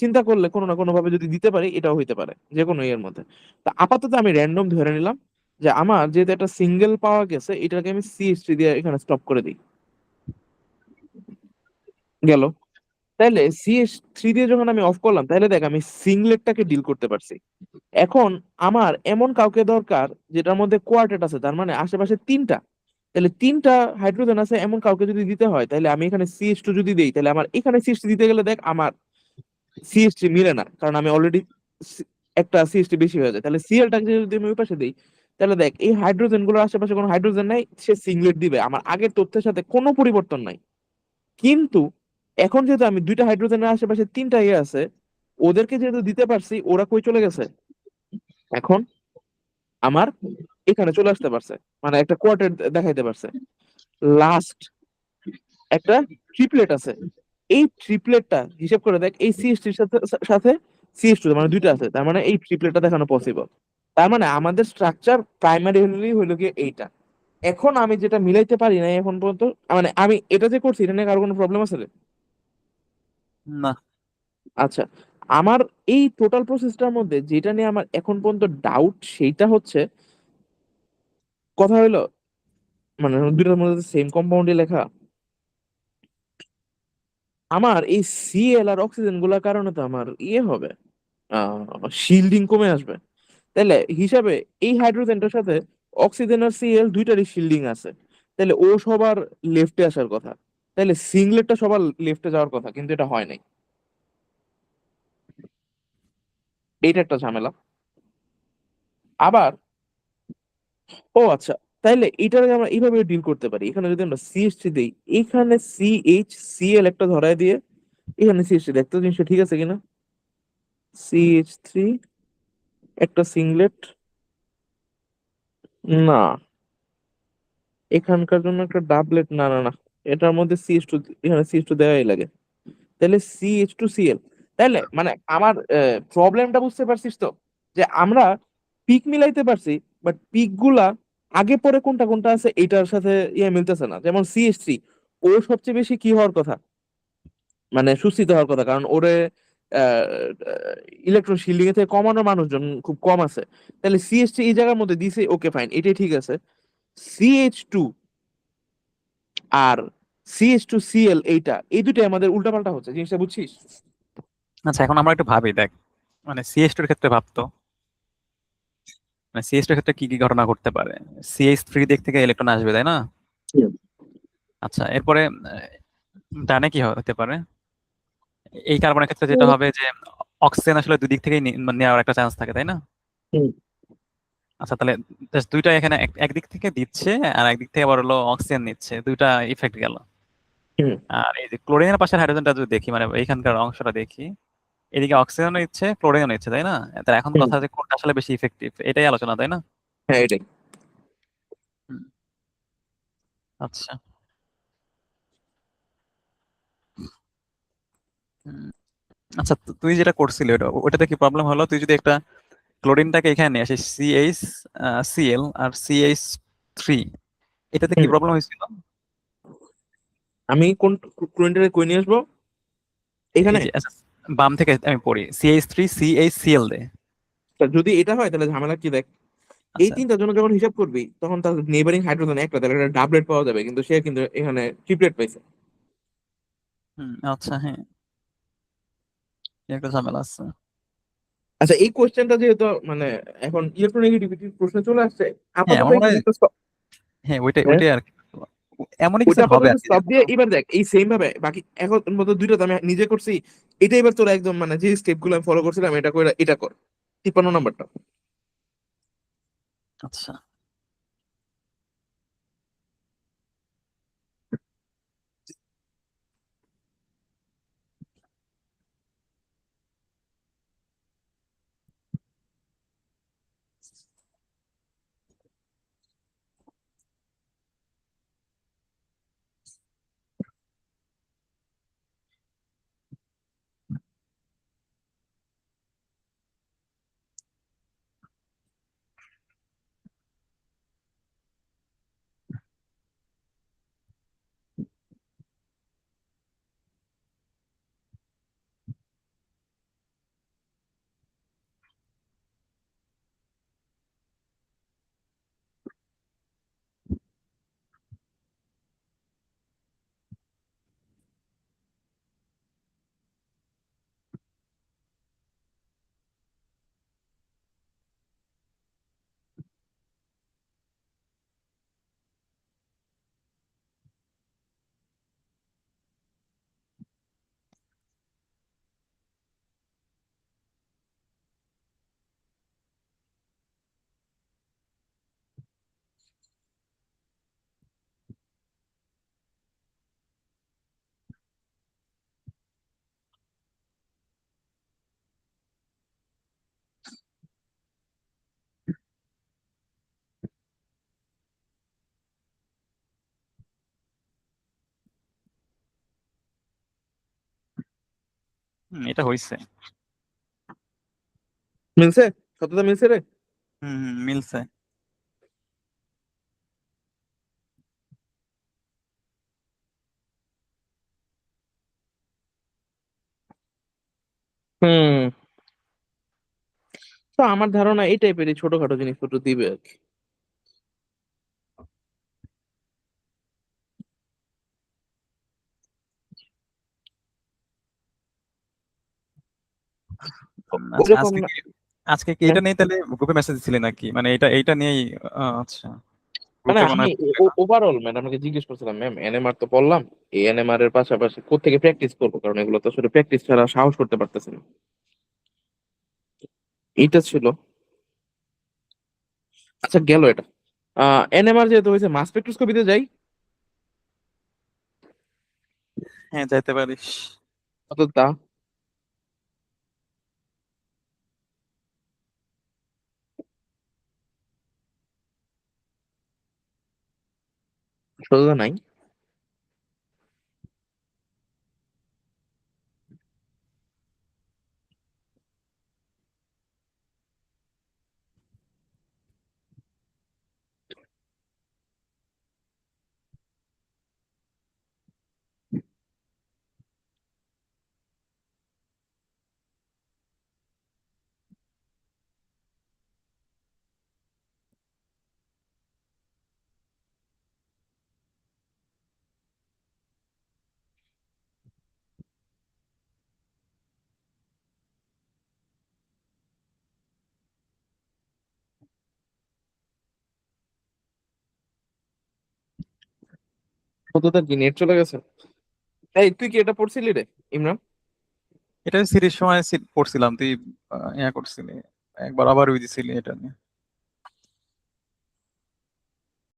A: চিন্তা করলে কোনো না কোনো ভাবে যদি দিতে পারি, এটাও হইতে পারে, যে কোনো এর মধ্যে। তা আপাতত আমি র্যান্ডম ধরে নিলাম যে আমার যেহেতু একটা সিঙ্গেল পাওয়া গেছে, এটাকে আমি CH3 দিয়ে এখানে স্টপ করে দিই। গেল। তাহলে CH3 দিয়ে যখন আমি অফ করলাম, তাহলে দেখ আমি সিংলেটটাকে ডিল করতে পারছি। এখন আমার এমন কাউকে দরকার যেটার মধ্যে কোয়ার্টেট আছে, তার মানে আশেপাশে 3টা। তাহলে 3টা হাইড্রোজেন আছে এমন কাউকে যদি দিতে হয়, তাহলে আমি এখানে CH2 যদি দেই, তাহলে আমার এখানে CH3 দিতে গেলে দেখ আমার CH3 মিলে না, কারণ আমি অলরেডি একটা CH3 বেশি হয়ে যায়। তাহলে Clটাকে যদি আমি ওই পাশে দিই, তাহলে দেখ এই হাইড্রোজেন গুলোর আশেপাশে কোনো হাইড্রোজেন নাই, সে সিংলেট দিবে, আমার আগের তথ্যের সাথে কোনো পরিবর্তন নাই। কিন্তু এখন যেহেতু আমি 2টা হাইড্রোজেনের আশেপাশে 3টা ইয়ে আছে, ওদেরকে যেহেতু দিতে পারছি, ওরা কই চলে গেছে? এখন আমার এখানে চলে আসতে পারছে, মানে একটা কোয়ার্টেট দেখাইতে পারছে। লাস্ট একটা ট্রিপলেট আছে, এই ট্রিপলেটটা হিসাব করে দেখ, এই সিএসটির সাথে সাথে সিএস টু মানে দুইটা আছে, তার মানে এই ট্রিপলেটটা দেখানো পসিবল। তার মানে আমাদের স্ট্রাকচার প্রাইমারি হলো গিয়ে এইটা। এখন আমি যেটা মিলাইতে পারি না এখন পর্যন্ত, মানে আমি এটা যে করছি এটা নিয়ে কারো কোনো প্রবলেম আছে রে?
B: না।
A: আচ্ছা, আমার এই টোটাল প্রসেসটার মধ্যে যেটা নিয়ে আমার এখন পর্যন্ত ডাউট সেইটা হচ্ছে, কথা হলো মানে দুইটার মধ্যে সেম কম্পাউন্ডে লেখা, আমার এই সিএল আর অক্সিজেন গুলার কারণে তো আমার হবে, শিল্ডিং কমে আসবে। তাহলে হিসাবে এই হাইড্রোজেনটার সাথে অক্সিজেন আর সিএল দুইটারই শিল্ডিং আছে, তাহলে ও সবার লেফটে আসার কথা, তাহলে সিংলেটটা সবার লেফটে যাওয়ার কথা, কিন্তু এটা হয় নাই। এইটা একটা ঝামেলা। আবার ও আচ্ছা, তাইলে এটাকে আমরা এইভাবে ডিল করতে পারি, এখানে যদি আমরা সিএসসি দিই, এখানে সিএইচ সিএল একটা ধরায় দিয়ে এখানে সিএসসি দেখতে, জিনিসটা ঠিক আছে কিনা? সিএইচ 3 একটা সিংলেট, না এখানকার জন্য একটা ডাবলেট, না না না, এটার মধ্যে সিএইচ 2, এখানে সিএইচ 2 দেওয়াই লাগে, তাহলে CH2Cl। তাহলে মানে আমার প্রবলেমটা বুঝতে পারছিস তো, যে আমরা পিক মিলাইতে পারছি, বাট পিক গুলা আগে পরে কোনটা কোনটা আছে এটার সাথে মিলতেছে না। যেমন CH3, ও সবচেয়ে বেশি কি হওয়ার কথা, মানে সুস্থিত হওয়ার কথা, কারণ ওরে ইলেকট্রন শিল্ডিং এর থেকে কমানোর মানুষজন খুব কম আছে। তাহলে CH3 এই জায়গার মধ্যে দিছে, ওকে ফাইন, এটাই ঠিক আছে। CH2 আর CH2Cl, এইটা এই দুটোই আমাদের উল্টাপাল্টা হচ্ছে, জিনিসটা বুঝছিস?
B: আচ্ছা, এখন আমরা একটু ভাবি, দেখ মানে সিএস টু এর ক্ষেত্রে ভাবতো, মানে সিএস টু এর ক্ষেত্রে কি কি ঘটনা ঘটতে পারে। CH3 দিক থেকে ইলেকট্রন আসবে, তাই না? আচ্ছা, এরপরে ডানে কি হতে পারে? এই কার্বনের ক্ষেত্রে যেটা হবে যে অক্সিজেন আসলে দুই দিক থেকেই নেওয়ার একটা চান্স থাকে, তাই না?
A: হুম।
B: আচ্ছা, তাহলে just দুইটা এখানে একদিক থেকে দিচ্ছে আর একদিক থেকে আবার হলো অক্সিজেন নিচ্ছে, দুইটা ইফেক্ট গেল।
A: হুম।
B: আর এই যে ক্লোরিনের পাশের হাইড্রোজেনটা যদি দেখি, মানে এইখানকার অংশটা দেখি, এদিকে অক্সিজেনও নিচ্ছে ক্লোরিনও নিচ্ছে, তাই না? তাহলে এখন
A: হুম।
B: কথা যে কোনটা আসলে বেশি ইফেক্টিভ, এটাই আলোচনা, তাই না?
A: হ্যাঁ এটাই।
B: হুম, আচ্ছা। হুম, আচ্ছা, তুই যেটা করছিলি ওটাতে কি প্রবলেম হলো? তুই যদি একটা ক্লোরিনটাকে এখানে নিয়ে আসিস, CH Cl আর CH3, এটাতে কি
A: হুম।
B: প্রবলেম হয়েছিল?
A: আমি কোন ক্লোরিনটাকে কই নিয়ে আসবো
B: এই
A: এখানে?
B: যে আচ্ছা, বাম থেকে আমি পড়ি, CH3 CHCl দে।
A: তা যদি এটা হয় তাহলে ঝামেলা কি দেখ, এই
B: আচ্ছা।
A: তিনটার জন্য যখন হিসাব করবি তখন তার নেবারিং হাইড্রোজেন একটা, তাহলে একটা ডাবলেট পাওয়া যাবে, কিন্তু সে কিন্তু এখানে ট্রিপলেট পাইছে।
B: হুম, আচ্ছা, হ্যাঁ, এই একটা ঝামেলা আছে।
A: আচ্ছা, এই কোশ্চেনটা যেহেতু মানে এখন ইলেকট্রোনেগেটিভিটির প্রশ্ন চলে আসছে,
B: হ্যাঁ,
A: আপাতত
B: আমার
A: এই
B: মনে হয়,
A: জিনিসটা
B: হ্যাঁ, ওইটাই
A: হ্যাঁ
B: ওইটাই আর কি, এমনই কিছু
A: ওইটা
B: একটা হবে
A: আপাতত
B: আর কি,
A: স্টপ
B: যেমন
A: দিয়ে এবার দেখ এই সেম ভাবে বাকি এখন মতো দুইটা তো আমি নিজে করছি, এটা এবার তোরা একদম মানে যে স্টেপ গুলো আমি ফলো করছিলাম এটা করে এটা কর, 53 নম্বরটা।
B: আচ্ছা। এটা হইছে।
A: মিলছে, সত্যতা মিলছে রে।
B: মিলছে।
A: হুম। তো আমার ধারণা এই টাইপেরই ছোটখাটো জিনিসপত্র দিবে আর কি।
B: আচ্ছা
A: ওরকম
B: আজকে
A: না।
B: কি আজকে কি
A: হ্যাঁ,
B: এটা নিয়ে তাহলে গ্রুপে মেসেজ দিছিলি নাকি, মানে এইটা নিয়েই? আচ্ছা,
A: মানে
B: গ্রুপে মনে
A: আমি
B: হয়।
A: ওভারঅল ম্যাডামকে জিজ্ঞেস করছিলাম, ম্যাম এনএমআর তো পড়লাম, এই এনএমআর এর পাশাপাশি কোত্থেকে প্র্যাকটিস করবো, কারণ এগুলো তো আসলে প্র্যাকটিস ছাড়া সাহস করতে পারতেছি না। এইটা ছিল। আচ্ছা গেল এটা। এনএমআর যেহেতু হয়েছে, মাস স্পেকট্রোস্কোপিতে যাই।
B: হ্যাঁ, যাইতে পারিস।
A: অত তা সোজা নাই। সত্যতার কি নেট চলে গেছে? এই তুই কি এটা পড়ছিলি রে, ইমরান?
B: এটা সিরিজ সময় পড়ছিলাম, তুই ইয়া করছিলি, একবার আবার দিছিলি এটা নিয়ে।